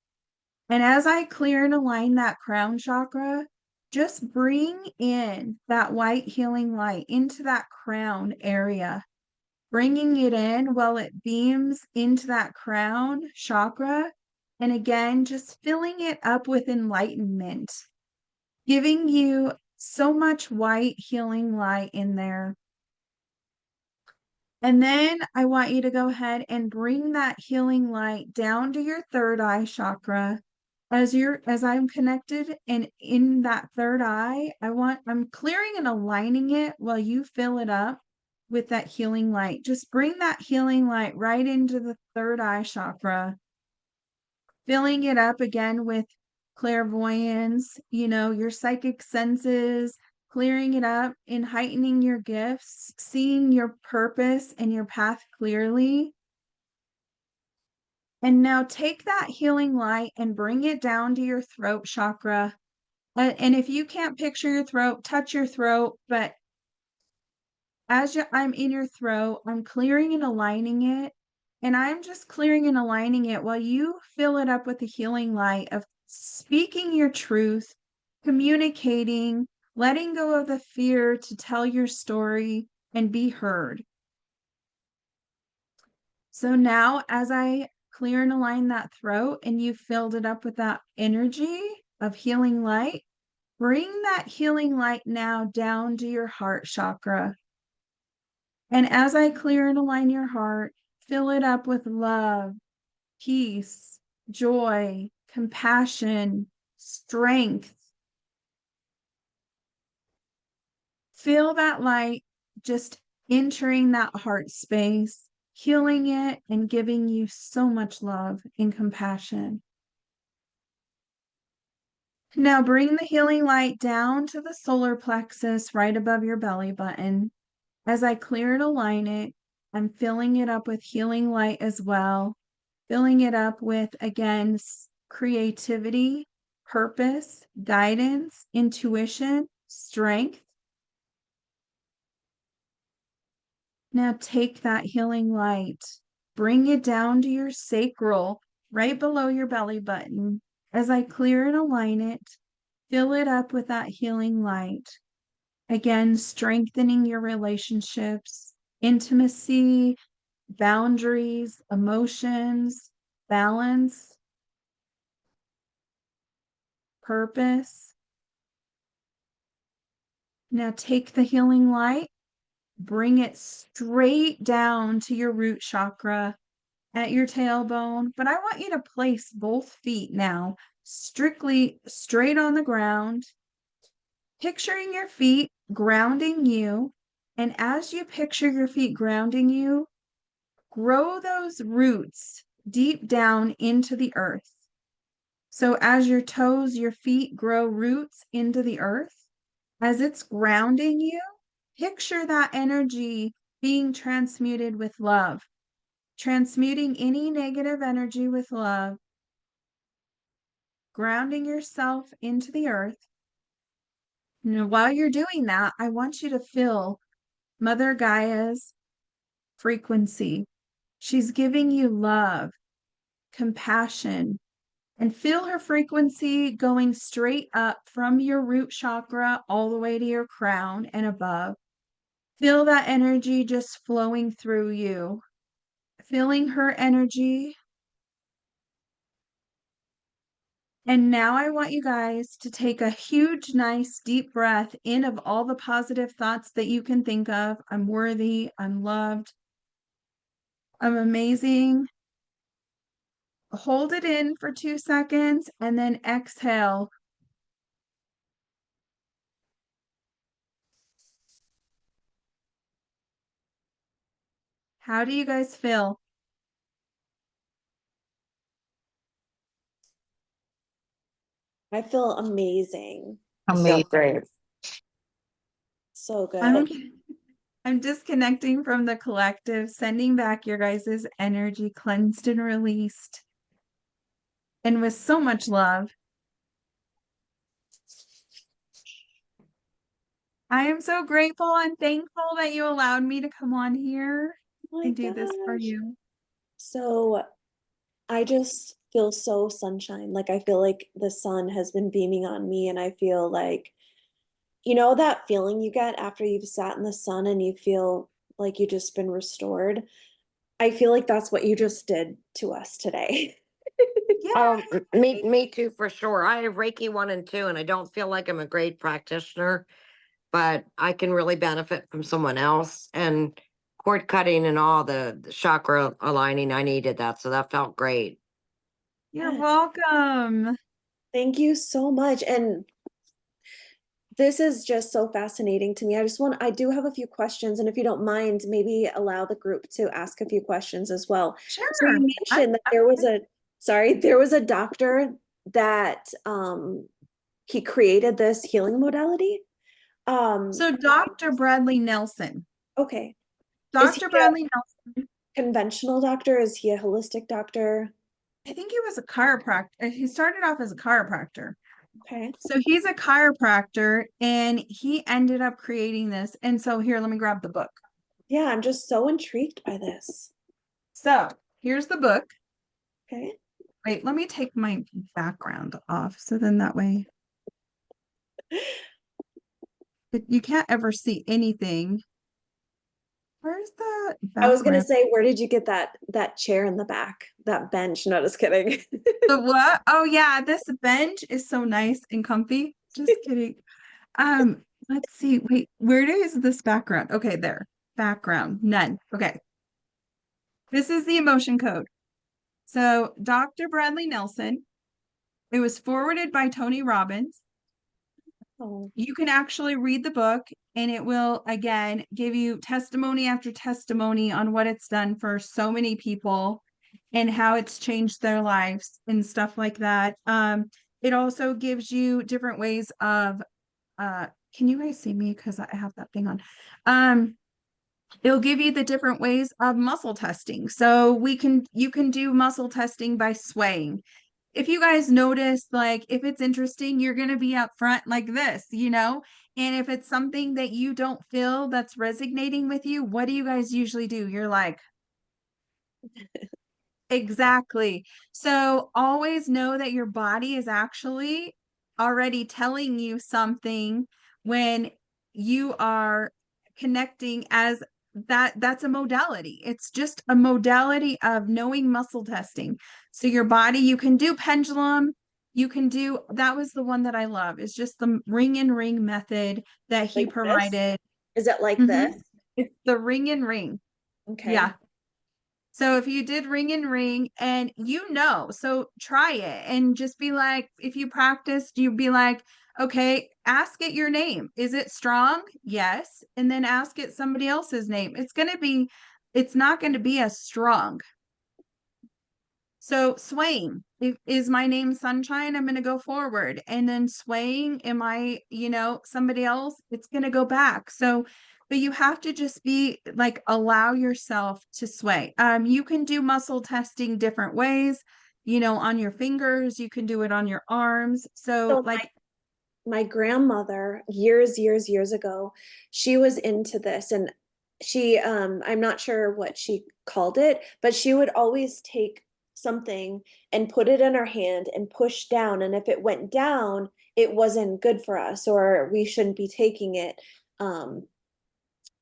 S1: And as I clear and align that crown chakra, just bring in that white healing light into that crown area, bringing it in while it beams into that crown chakra. And again, just filling it up with enlightenment, giving you so much white healing light in there. And then I want you to go ahead and bring that healing light down to your third eye chakra. As I'm connected and in that third eye, I'm clearing and aligning it while you fill it up with that healing light. Just bring that healing light right into the third eye chakra, filling it up again with clairvoyance, your psychic senses, clearing it up and heightening your gifts, seeing your purpose and your path clearly. And now take that healing light and bring it down to your throat chakra. And if you can't picture your throat, touch your throat. But I'm in your throat, I'm clearing and aligning it. And I'm just clearing and aligning it while you fill it up with the healing light of speaking your truth, communicating, letting go of the fear to tell your story and be heard. So now, as I clear and align that throat and you filled it up with that energy of healing light, bring that healing light now down to your heart chakra. And as I clear and align your heart, fill it up with love, peace, joy, compassion, strength. Feel that light just entering that heart space, healing it and giving you so much love and compassion. Now bring the healing light down to the solar plexus right above your belly button. As I clear and align it, I'm filling it up with healing light as well, filling it up with, again, creativity, purpose, guidance, intuition, strength. Now take that healing light, bring it down to your sacral, right below your belly button. As I clear and align it, fill it up with that healing light. Again, strengthening your relationships, intimacy, boundaries, emotions, balance, purpose. Now take the healing light, bring it straight down to your root chakra at your tailbone. But I want you to place both feet now strictly straight on the ground, picturing your feet grounding you. And as you picture your feet grounding you, grow those roots deep down into the earth. So as your toes, your feet grow roots into the earth, as it's grounding you, picture that energy being transmuted with love, transmuting any negative energy with love, grounding yourself into the earth. Now, while you're doing that, I want you to feel Mother Gaia's frequency. She's giving you love, compassion, and feel her frequency going straight up from your root chakra all the way to your crown and above. Feel that energy just flowing through you, feeling her energy. And now I want you guys to take a huge, nice, deep breath in of all the positive thoughts that you can think of. I'm worthy, I'm loved, I'm amazing. Hold it in for 2 seconds and then exhale. How do you guys feel?
S2: I feel amazing.
S4: I feel great.
S2: So good.
S1: I'm I'm disconnecting from the collective, sending back your guys' energy cleansed and released, and with so much love. I am so grateful and thankful that you allowed me to come on here
S6: Oh my
S1: and do this for
S6: gosh.
S1: you.
S6: So I just feel so sunshine. Like I feel like the sun has been beaming on me, and I feel like, you know, that feeling you get after you've sat in the sun and you feel like you just been restored. I feel like that's what you just did to us today.
S1: Yeah.
S4: Me too, for sure. I have Reiki 1 and 2, and I don't feel like I'm a great practitioner, but I can really benefit from someone else. And cord cutting and all the chakra aligning, I needed that. So that felt great.
S1: You're welcome.
S6: Thank you so much. And this is just so fascinating to me. I do have a few questions, and if you don't mind, maybe allow the group to ask a few questions as well. So
S1: Sure.
S6: you mentioned that there was a doctor that he created this healing modality.
S1: So Dr. Bradley Nelson.
S6: Okay. Is he
S1: Dr.
S6: a
S1: Bradley Nelson,
S6: conventional doctor? Is he a holistic doctor?
S1: I think he was a chiropractor. He started off as a chiropractor.
S6: Okay.
S1: So he's a chiropractor and he ended up creating this. And so here, let me grab the book.
S6: Yeah, I'm just so intrigued by this.
S1: So here's the book.
S6: Okay.
S1: Wait, let me take my background off. So then that way you can't ever see anything. Where's the
S6: I was gonna
S1: background?
S6: say, where did you get that chair in the back? That bench? No, just kidding.
S1: The what? Oh yeah, this bench is so nice and comfy. Just kidding. Let's see. Wait, where is this background? Okay, there. Background, none. Okay. This is the emotion code. So Dr. Bradley Nelson, it was forwarded by Tony Robbins.
S6: Oh,
S1: You can actually read the book and it will again give you testimony after testimony on what it's done for so many people and how it's changed their lives and stuff like that. It also gives you different ways of can you guys see me? Because I have that thing on. It'll give you the different ways of muscle testing. So you can do muscle testing by swaying. If you guys notice, like if it's interesting, you're going to be up front like this, you know? And if it's something that you don't feel that's resonating with you, what do you guys usually do? You're like, exactly. So always know that your body is actually already telling you something when you are connecting as that's a modality. It's just a modality of knowing muscle testing. So your body, you can do pendulum, you can do that was the one that I love. It's just the ring and ring method that he
S6: like this?
S1: provided.
S6: Is it like
S1: Mhm.
S6: this?
S1: It's the ring and ring.
S6: Okay.
S1: Yeah. So if you did ring and ring and you know, so try it and just be like, if you practiced, you'd be like, okay, ask it your name. Is it strong? Yes. And then ask it somebody else's name. It's not going to be as strong. So swaying, is my name Sunshine? I'm going to go forward. And then swaying, am I, somebody else? It's going to go back. So, but you have to just be like, allow yourself to sway. You can do muscle testing different ways, on your fingers, you can do it on your arms. So
S6: So
S1: like,
S6: my grandmother, years ago, she was into this, and she I'm not sure what she called it, but she would always take something and put it in her hand and push down, and if it went down, it wasn't good for us, or we shouldn't be taking it. Um,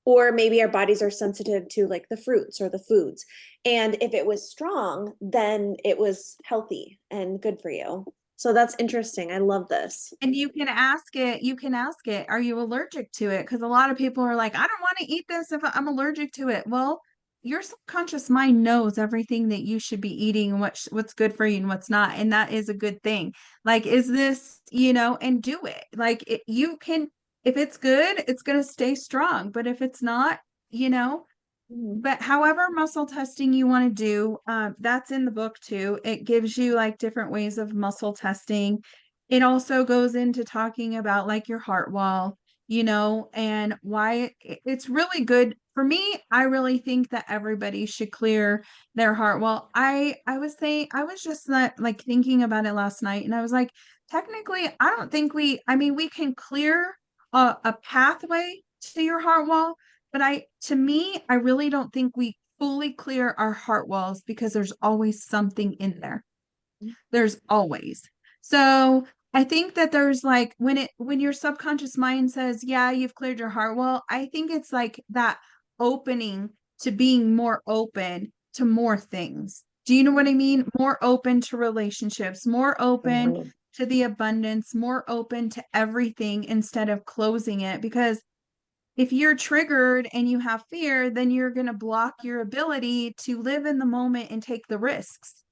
S6: or maybe our bodies are sensitive to like the fruits or the foods. And if it was strong, then it was healthy and good for you. So that's interesting. I love this.
S1: and you can ask it, are you allergic to it? Because a lot of people are like, I don't want to eat this if I'm allergic to it. Well, your subconscious mind knows everything that you should be eating and what's good for you and what's not. And that is a good thing. Like, is this, and do it. Like you can, if it's good, it's going to stay strong. But if it's not, you know,
S6: Mhm.
S1: but however muscle testing you want to do, that's in the book too. It gives you like different ways of muscle testing. It also goes into talking about like your heart wall, and why it's really good for me. I really think that everybody should clear their heart. Well, I was saying, I was just not like thinking about it last night, and I was like, technically, I don't think I mean, we can clear a pathway to your heart wall, but to me, I really don't think we fully clear our heart walls, because there's always something in there. There's always. So I think that there's like, when your subconscious mind says, yeah, you've cleared your heart, well, I think it's like that opening to being more open to more things. Do you know what I mean? More open to relationships, more open
S4: Mhm.
S1: to the abundance, more open to everything, instead of closing it. Because if you're triggered and you have fear, then you're going to block your ability to live in the moment and take the risks.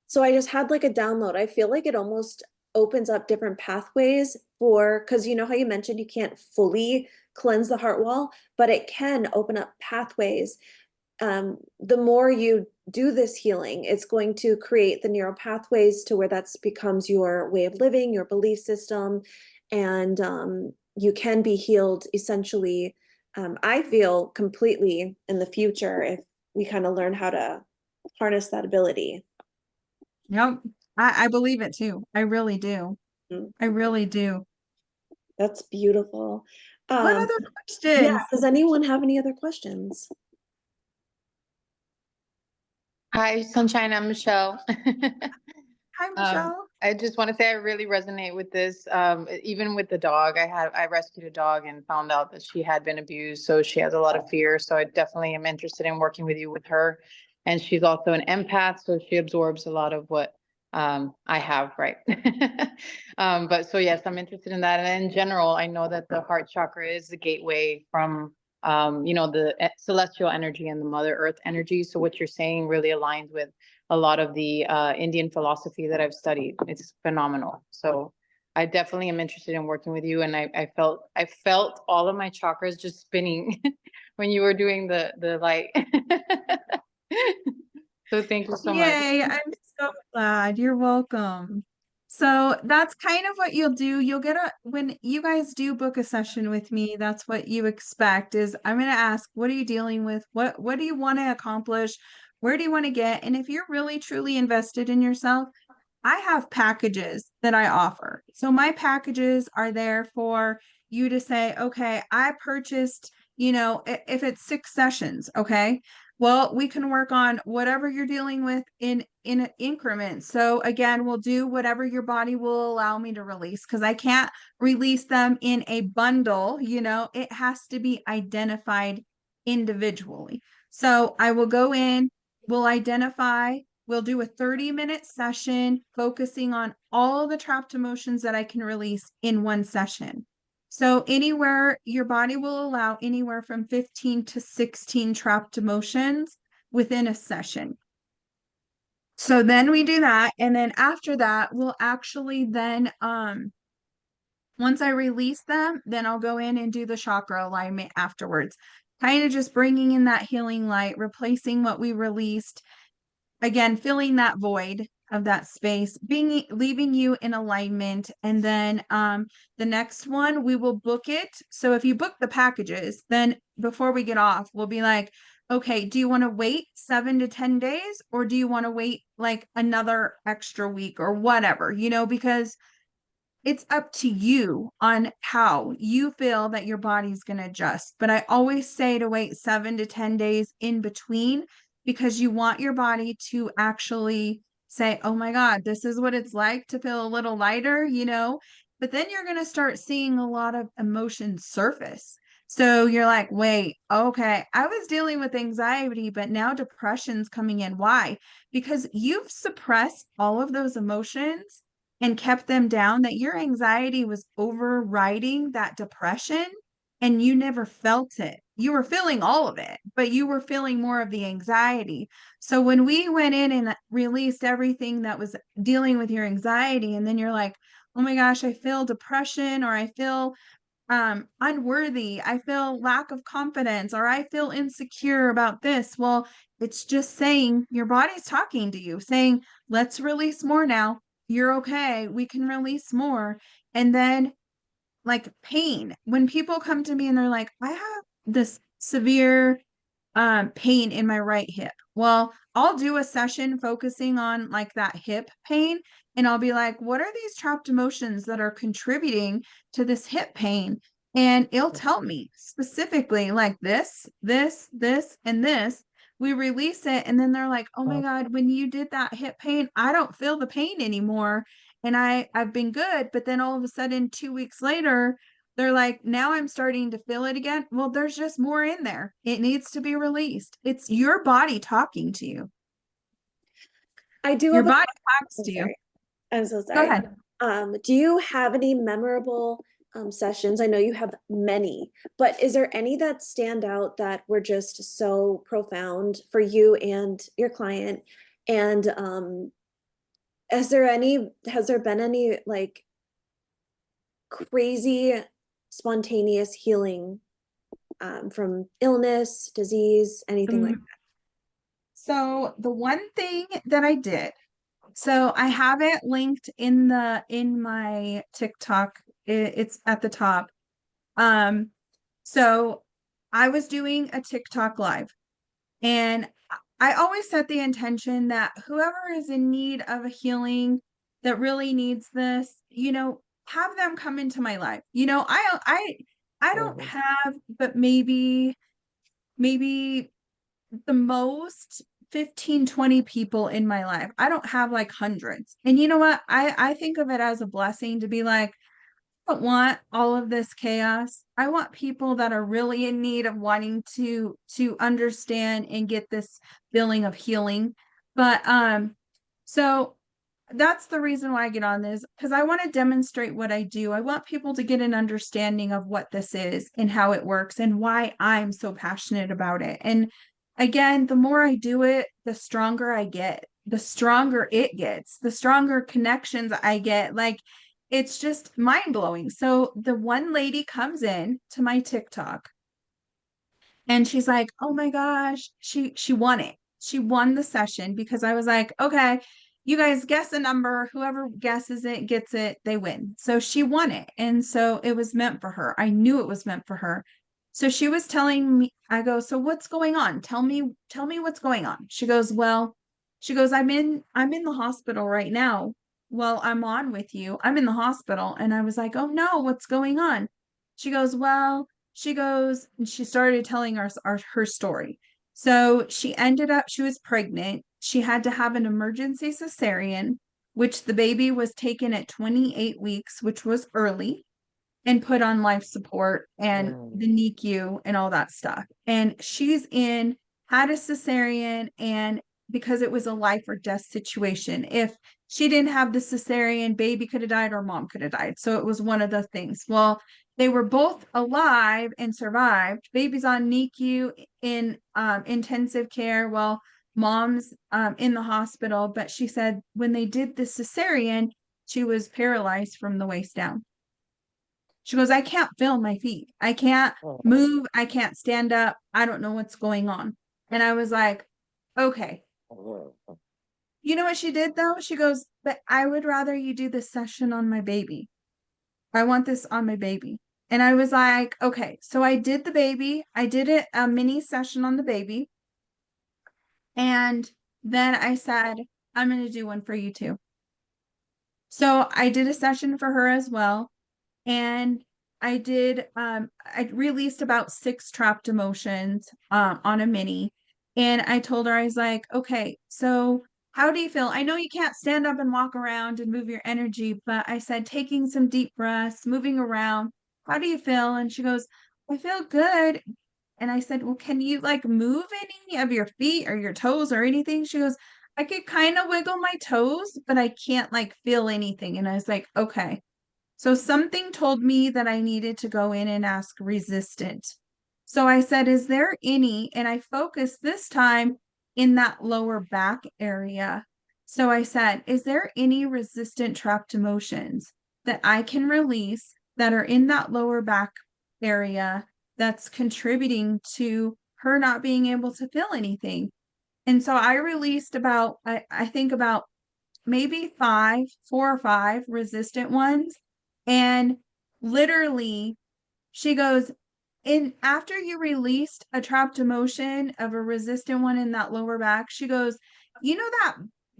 S6: So I just had like a download. I feel like it almost opens up different pathways for, because you know how you mentioned you can't fully cleanse the heart wall, but it can open up pathways. The more you do this healing, it's going to create the neural pathways to where that's becomes your way of living, your belief system, and you can be healed essentially. I feel completely in the future if we kind of learn how to harness that ability.
S1: Yep. I believe it too. I really do.
S6: Mm,
S1: I really do.
S6: That's beautiful.
S1: What
S6: Um,
S1: other
S6: yeah,
S1: questions?
S6: does anyone have any other questions?
S7: Hi, Sunshine. I'm Michelle.
S1: Hi,
S7: Um,
S1: Michelle.
S7: I just want to say I really resonate with this. Even with the dog, I rescued a dog and found out that she had been abused, so she has a lot of fear. So I definitely am interested in working with you with her. And she's also an empath, so she absorbs a lot of what I have, right? But so yes, I'm interested in that. And in general, I know that the heart chakra is the gateway from the celestial energy and the Mother Earth energy. So what you're saying really aligns with a lot of the Indian philosophy that I've studied. It's phenomenal. So I definitely am interested in working with you. And I felt all of my chakras just spinning when you were doing the light. So thank you so much.
S1: Yay, I'm so glad. You're welcome. So that's kind of what you'll do. When you guys do book a session with me, that's what you expect is I'm going to ask, what are you dealing with? What do you want to accomplish? Where do you want to get? And if you're really truly invested in yourself, I have packages that I offer. So my packages are there for you to say, okay, I purchased, if it's 6 sessions, okay, well, we can work on whatever you're dealing with in increments. So again, we'll do whatever your body will allow me to release, because I can't release them in a bundle, it has to be identified individually. So I will go in, we'll identify. We'll do a 30-minute session focusing on all the trapped emotions that I can release in one session. So anywhere your body will allow anywhere from 15 to 16 trapped emotions within a session. So then we do that. And then after that, we'll actually then, once I release them, then I'll go in and do the chakra alignment afterwards. Kind of just bringing in that healing light, replacing what we released, again, filling that void of that space, leaving you in alignment. And then the next one, we will book it. So if you book the packages, then before we get off, we'll be like, okay, do you want to wait 7 to 10 days, or do you want to wait like another extra week or whatever, because it's up to you on how you feel that your body's going to adjust. But I always say to wait 7 to 10 days in between, because you want your body to actually say, oh my God, this is what it's like to feel a little lighter. But then you're going to start seeing a lot of emotions surface. So you're like, wait, okay, I was dealing with anxiety, but now depression's coming in. Why? Because you've suppressed all of those emotions and kept them down, that your anxiety was overriding that depression and you never felt it. You were feeling all of it, but you were feeling more of the anxiety. So when we went in and released everything that was dealing with your anxiety, and then you're like, oh my gosh, I feel depression, or I feel unworthy, I feel lack of confidence, or I feel insecure about this. Well, it's just saying your body's talking to you, saying, let's release more now. You're okay. We can release more. And then pain. When people come to me and they're like, I have this severe pain in my right hip. Well, I'll do a session focusing on like that hip pain, and I'll be like, what are these trapped emotions that are contributing to this hip pain? And it'll tell me specifically like this, and this. We release it, and then they're like, oh my God, when you did that hip pain, I don't feel the pain anymore. And I've been good. But then all of a sudden, 2 weeks later, they're like, now I'm starting to feel it again. Well, there's just more in there. It needs to be released. It's your body talking to you.
S6: I do
S1: Your
S6: have a
S1: body talks
S6: I'm
S1: to you.
S6: sorry. I'm so
S1: Go
S6: sorry.
S1: ahead.
S6: Do you have any memorable sessions? I know you have many, but is there any that stand out that were just so profound for you and your client? And has there been any like crazy spontaneous healing from illness, disease, anything like
S1: Um, so the one thing that I did, so I have it linked in my TikTok. It's at the top. Um, so I was doing a TikTok live, and I always set the intention that whoever is in need of a healing that really needs this, have them come into my life. I don't
S4: Mhm.
S1: have, but maybe the most 15, 20 people in my life. I don't have like hundreds. And you know what? I think of it as a blessing to be like, don't want all of this chaos. I want people that are really in need of wanting to understand and get this feeling of healing. But so that's the reason why I get on this, because I want to demonstrate what I do. I want people to get an understanding of what this is and how it works and why I'm so passionate about it. And again, the more I do it, the stronger I get, the stronger it gets, the stronger connections I get. Like it's just mind blowing. So the one lady comes in to my TikTok and she's like, "Oh my gosh, she won it. She won the session because I was like, "Okay, you guys guess a number. Whoever guesses it gets it, they win." So she won it. And so it was meant for her. I knew it was meant for her. So she was telling me, I go, "So what's going on? Tell me what's going on." She goes, "Well, she goes, I'm in the hospital right now. Well, I'm on with you. I'm in the hospital." And I was like, "Oh no, what's going on?" She goes, "Well, she goes," and she started telling us her story. So she was pregnant. She had to have an emergency cesarean, which the baby was taken at 28 weeks, which was early, and put on life support and
S4: Mm.
S1: the NICU and all that stuff. And had a cesarean, and because it was a life or death situation. If she didn't have the cesarean, baby could have died or mom could have died. So it was one of the things. Well, they were both alive and survived. Baby's on NICU in intensive care. Well, mom's in the hospital, but she said when they did the cesarean, she was paralyzed from the waist down. She goes, I can't feel my feet. I can't
S4: Oh.
S1: move. I can't stand up. I don't know what's going on. And I was like, okay. You know what she did though? She goes, but I would rather you do this session on my baby. I want this on my baby. And I was like, okay. So I did the baby. I did a mini session on the baby. And then I said, I'm going to do one for you too. So I did a session for her as well. And I released about 6 trapped emotions on a mini. And I told her, I was like, okay, so how do you feel? I know you can't stand up and walk around and move your energy, but I said, taking some deep breaths, moving around, how do you feel? And she goes, I feel good. And I said, well, can you like move any of your feet or your toes or anything? She goes, I could kind of wiggle my toes, but I can't like feel anything. And I was like, okay. So something told me that I needed to go in and ask resistant. So I said, is there any? And I focused this time in that lower back area. So I said, is there any resistant trapped emotions that I can release that are in that lower back area that's contributing to her not being able to feel anything? And so I released I think about maybe 4 or 5 resistant ones. And literally, she goes, in after you released a trapped emotion of a resistant one in that lower back, she goes, you know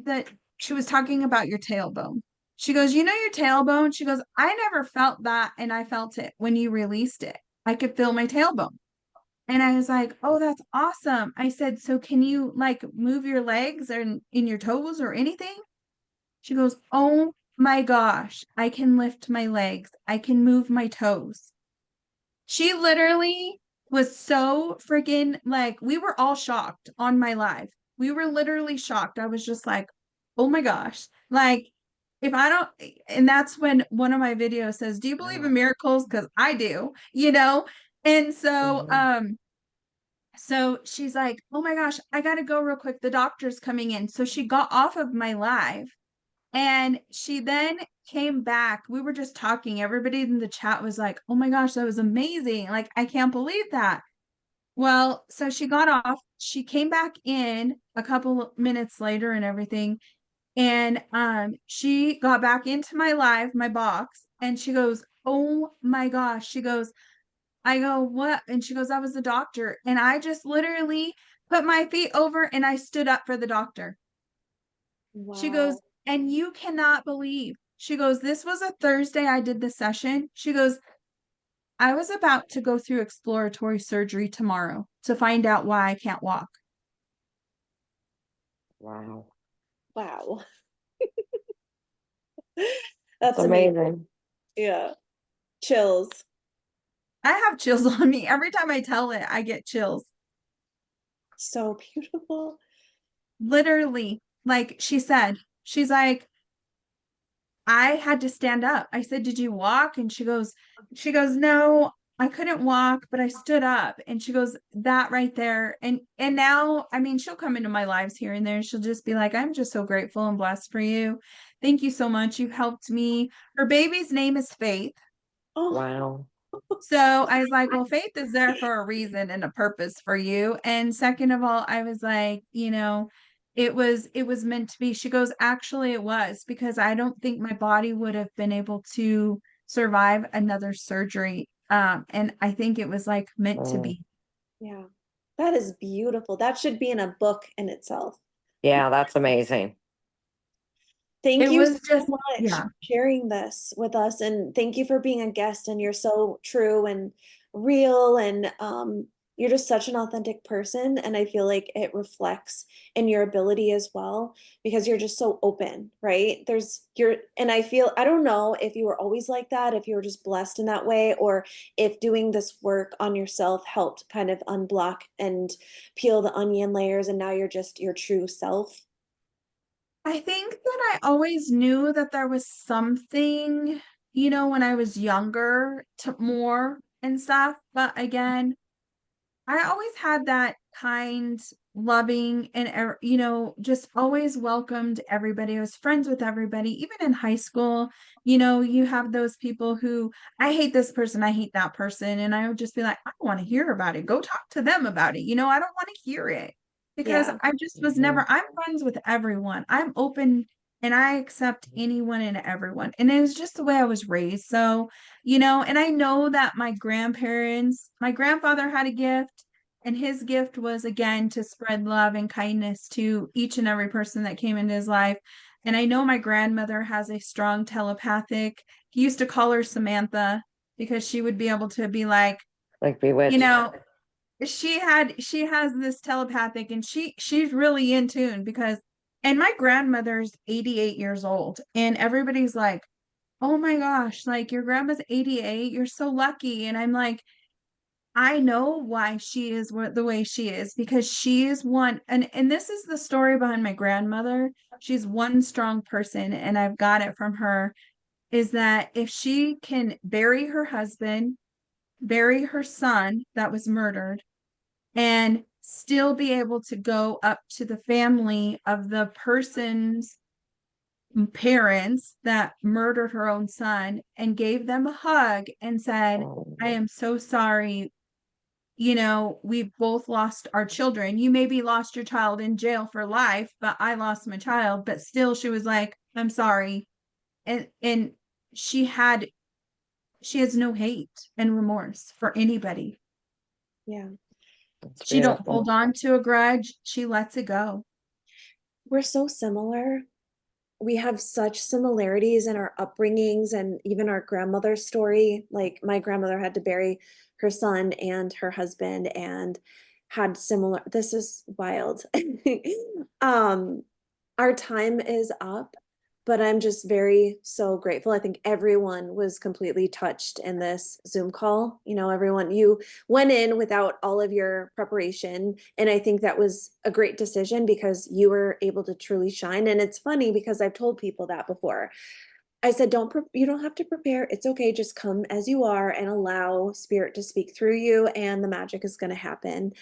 S1: that she was talking about your tailbone. She goes, you know your tailbone? She goes, I never felt that, and I felt it when you released it. I could feel my tailbone. And I was like, oh, that's awesome. I said, so can you like move your legs or in your toes or anything? She goes, oh my gosh, I can lift my legs. I can move my toes. She literally was so freaking like, we were all shocked on my live. We were literally shocked. I was just like, oh my gosh. Like, if I don't, and that's when one of my videos says, do you believe in miracles? Because I do, you know? And so, so she's like, oh my gosh, I got to go real quick. The doctor's coming in. So she got off of my live and she then came back. We were just talking. Everybody in the chat was like, oh my gosh, that was amazing. Like, I can't believe that. Well, so she got off. She came back in a couple minutes later and everything. And she got back into my live, my box, and she goes, oh my gosh. She goes, I go, what? And she goes, I was the doctor. And I just literally put my feet over and I stood up for the doctor. She goes,
S6: Wow.
S1: and you cannot believe. She goes, this was a Thursday I did the session. She goes, I was about to go through exploratory surgery tomorrow to find out why I can't walk.
S4: Wow.
S6: Wow.
S4: That's
S6: That's amazing.
S4: amazing.
S6: Yeah. Chills.
S1: I have chills on me. Every time I tell it, I get chills.
S6: So beautiful.
S1: Literally, like she said, she's like, I had to stand up. I said, did you walk? And she goes, no, I couldn't walk, but I stood up. And she goes, that right there. And now, I mean, she'll come into my lives here and there. She'll just be like, I'm just so grateful and blessed for you. Thank you so much. You helped me. Her baby's name is Faith.
S6: Oh,
S4: Wow.
S1: So I was like, well, faith is there for a reason and a purpose for you. And second of all, I was like, you know, it was meant to be. She goes, actually it was because I don't think my body would have been able to survive another surgery. And I think it was like meant to
S4: Mm.
S1: be.
S6: yeah. That is beautiful. That should be in a book in itself.
S4: Yeah, that's amazing.
S6: Thank
S1: It
S6: you so
S1: was just,
S6: much
S1: yeah.
S6: for sharing this with us, and thank you for being a guest, and you're so true and real, and you're just such an authentic person, and I feel like it reflects in your ability as well because you're just so open, right? And I feel, I don't know if you were always like that, if you were just blessed in that way, or if doing this work on yourself helped kind of unblock and peel the onion layers, and now you're just your true self.
S1: I think that I always knew that there was something, you know, when I was younger to more and stuff. But again, I always had that kind, loving, and you know, just always welcomed everybody. I was friends with everybody, even in high school. You know, you have those people who I hate this person, I hate that person, and I would just be like, I don't want to hear about it. Go talk to them about it. You know, I don't want to hear it because
S6: Yeah.
S1: I just was
S4: Mhm.
S1: never. I'm friends with everyone. I'm open. And I accept anyone and everyone. And it was just the way I was raised. So, you know, and I know that my grandparents, my grandfather had a gift, and his gift was again to spread love and kindness to each and every person that came into his life. And I know my grandmother has a strong telepathic. He used to call her Samantha because she would be able to be like,
S4: Like
S1: you
S4: bewitched.
S1: know, she has this telepathic and she's really in tune because and my grandmother's 88 years old and everybody's like, "Oh my gosh, like your grandma's 88, you're so lucky." And I'm like, I know why she is the way she is because she is one and this is the story behind my grandmother. She's one strong person and I've got it from her is that if she can bury her husband, bury her son that was murdered and still be able to go up to the family of the person's parents that murdered her own son and gave them a hug and said, I
S4: Oh,
S1: am so sorry. You know, we both lost our children. You maybe lost your child in jail for life, but I lost my child. But still, she was like, I'm sorry. And she had she has no hate and remorse for anybody.
S6: Yeah.
S4: That's
S1: She don't
S4: beautiful.
S1: hold on to a grudge. She lets it go.
S6: We're so similar. We have such similarities in our upbringings and even our grandmother's story. Like my grandmother had to bury her son and her husband and had similar, this is wild. um our time is up, but I'm just very so grateful. I think everyone was completely touched in this Zoom call. You know, everyone, you went in without all of your preparation. And I think that was a great decision because you were able to truly shine. And it's funny because I've told people that before. I said, you don't have to prepare. It's okay. Just come as you are and allow spirit to speak through you, and the magic is going to happen.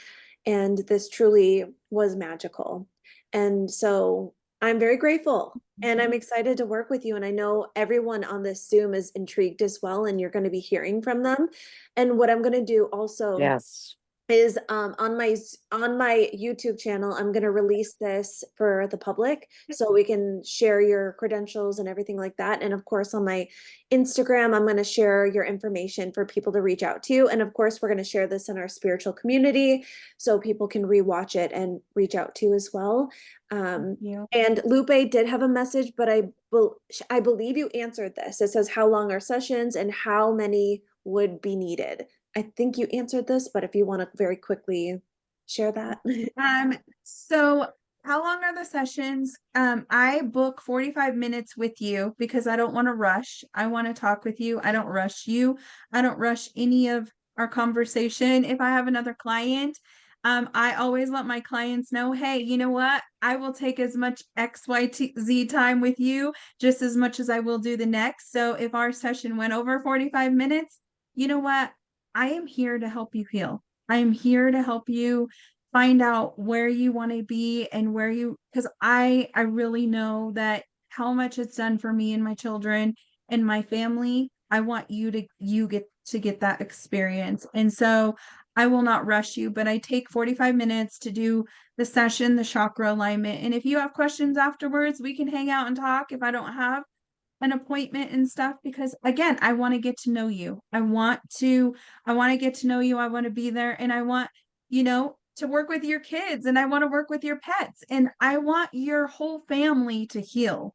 S6: And this truly was magical. And so I'm very grateful and I'm excited to work with you. And I know everyone on this Zoom is intrigued as well, and you're going to be hearing from them. And what I'm going to do also
S4: Yes.
S6: is on my YouTube channel, I'm going to release this for the public so we can share your credentials and everything like that. And of course, on my Instagram, I'm going to share your information for people to reach out to you. And of course, we're going to share this in our spiritual community so people can rewatch it and reach out to you as well.
S1: Thank you.
S6: And Lupe did have a message, but I believe you answered this. It says how long are sessions and how many would be needed. I think you answered this, but if you want to very quickly share that.
S1: So how long are the sessions? I book 45 minutes with you because I don't want to rush. I want to talk with you. I don't rush you. I don't rush any of our conversation. If I have another client, I always let my clients know, hey, you know what? I will take as much XYZ time with you, just as much as I will do the next. So if our session went over 45 minutes, you know what? I am here to help you heal. I am here to help you find out where you want to be and where you, because I really know that how much it's done for me and my children and my family. I want you get that experience. And so I will not rush you, but I take 45 minutes to do the session, the chakra alignment. And if you have questions afterwards, we can hang out and talk if I don't have an appointment and stuff, because again, I want to get to know you. I want to get to know you. I want to be there, and I want, to work with your kids, and I want to work with your pets, and I want your whole family to heal.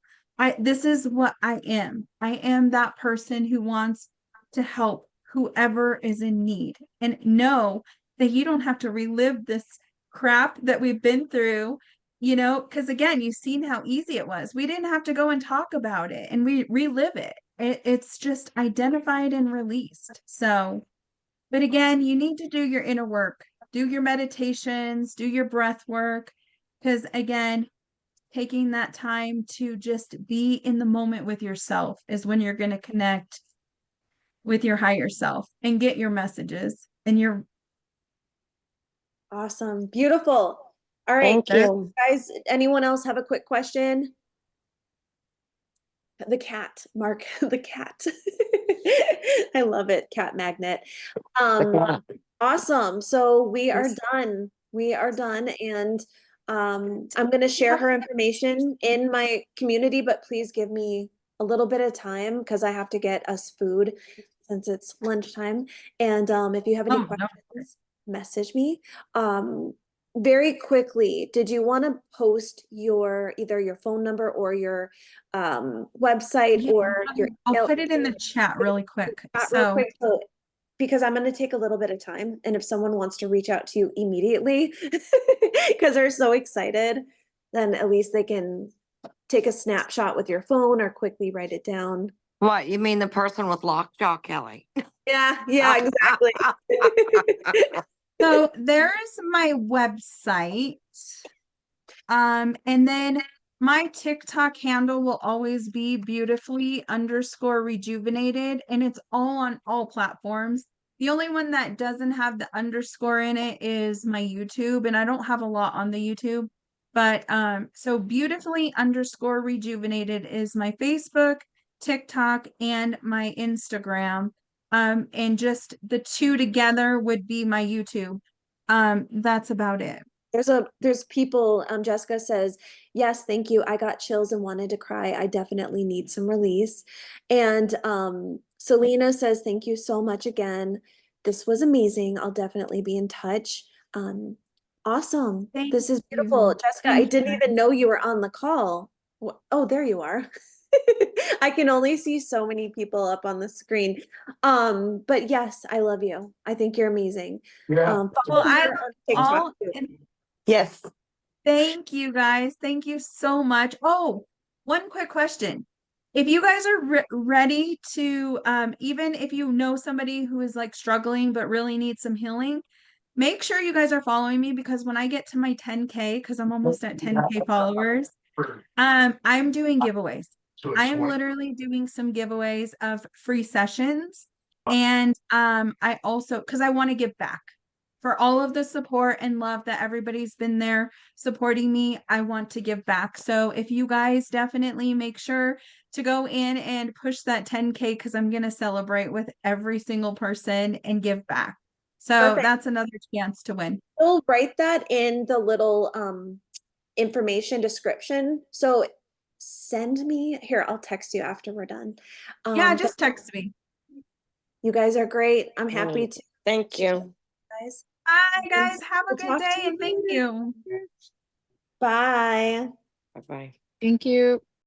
S1: This is what I am. I am that person who wants to help whoever is in need, and know that you don't have to relive this crap that we've been through, because again, you've seen how easy it was. We didn't have to go and talk about it and relive it. It's just identified and released. So, but again, you need to do your inner work, do your meditations, do your breath work, because again, taking that time to just be in the moment with yourself is when you're going to connect with your higher self and get your messages and your
S6: Awesome. Beautiful. All right,
S4: Thank you.
S6: guys, anyone else have a quick question? The cat, Mark, the cat. I love it, cat magnet. Awesome. So we are done. We are done. And I'm going to share her information in my community, but please give me a little bit of time because I have to get us food since it's lunchtime. And if you have any questions, message me. Very quickly, did you want to post either your phone number or your website
S1: Yeah,
S6: or your
S1: I'll put it in the chat really quick.
S6: real
S1: So
S6: quick? So because I'm going to take a little bit of time, and if someone wants to reach out to you immediately because they're so excited, then at least they can take a snapshot with your phone or quickly write it down.
S4: What, you mean the person with lockjaw, Kelly?
S6: Yeah, exactly.
S1: So there's my website. And then my TikTok handle will always be beautifully_rejuvenated, and it's all on all platforms. The only one that doesn't have the underscore in it is my YouTube, and I don't have a lot on the YouTube. But so beautifully_rejuvenated is my Facebook, TikTok, and my Instagram. And just the two together would be my YouTube. That's about it.
S6: There's people, Jessica says, yes, thank you. I got chills and wanted to cry. I definitely need some release. And Selena says, thank you so much again. This was amazing. I'll definitely be in touch. Awesome.
S1: Thank
S6: This is beautiful.
S1: you.
S6: Jessica, I
S1: Thank
S6: didn't
S1: you.
S6: even know you were on the call. Oh, there you are. I can only see so many people up on the screen. But yes, I love you. I think you're amazing.
S3: Yeah.
S6: Follow
S1: Well, I
S6: her
S1: love
S6: on TikTok
S1: all
S6: too.
S1: and
S4: Yes.
S1: thank you guys. Thank you so much. Oh, one quick question. If you guys are ready to, even if you know somebody who is like struggling but really needs some healing, make sure you guys are following me because when I get to my 10K, because I'm almost at 10K followers, I'm doing giveaways. I am literally doing some giveaways of free sessions. And I also, because I want to give back for all of the support and love that everybody's been there supporting me. I want to give back. So if you guys definitely make sure to go in and push that 10K because I'm going to celebrate with every single person and give back. So
S6: Perfect.
S1: that's another chance to win.
S6: We'll write that in the little information description. So send me here, I'll text you after we're done.
S1: Yeah,
S6: But
S1: just text me.
S6: you guys are great. I'm happy to
S4: Thank you.
S6: guys.
S1: Bye, guys. Have a
S6: We'll
S1: good
S6: talk
S1: day
S6: to you
S1: and thank
S6: later.
S1: you.
S6: Bye.
S4: Bye-bye.
S7: Thank you.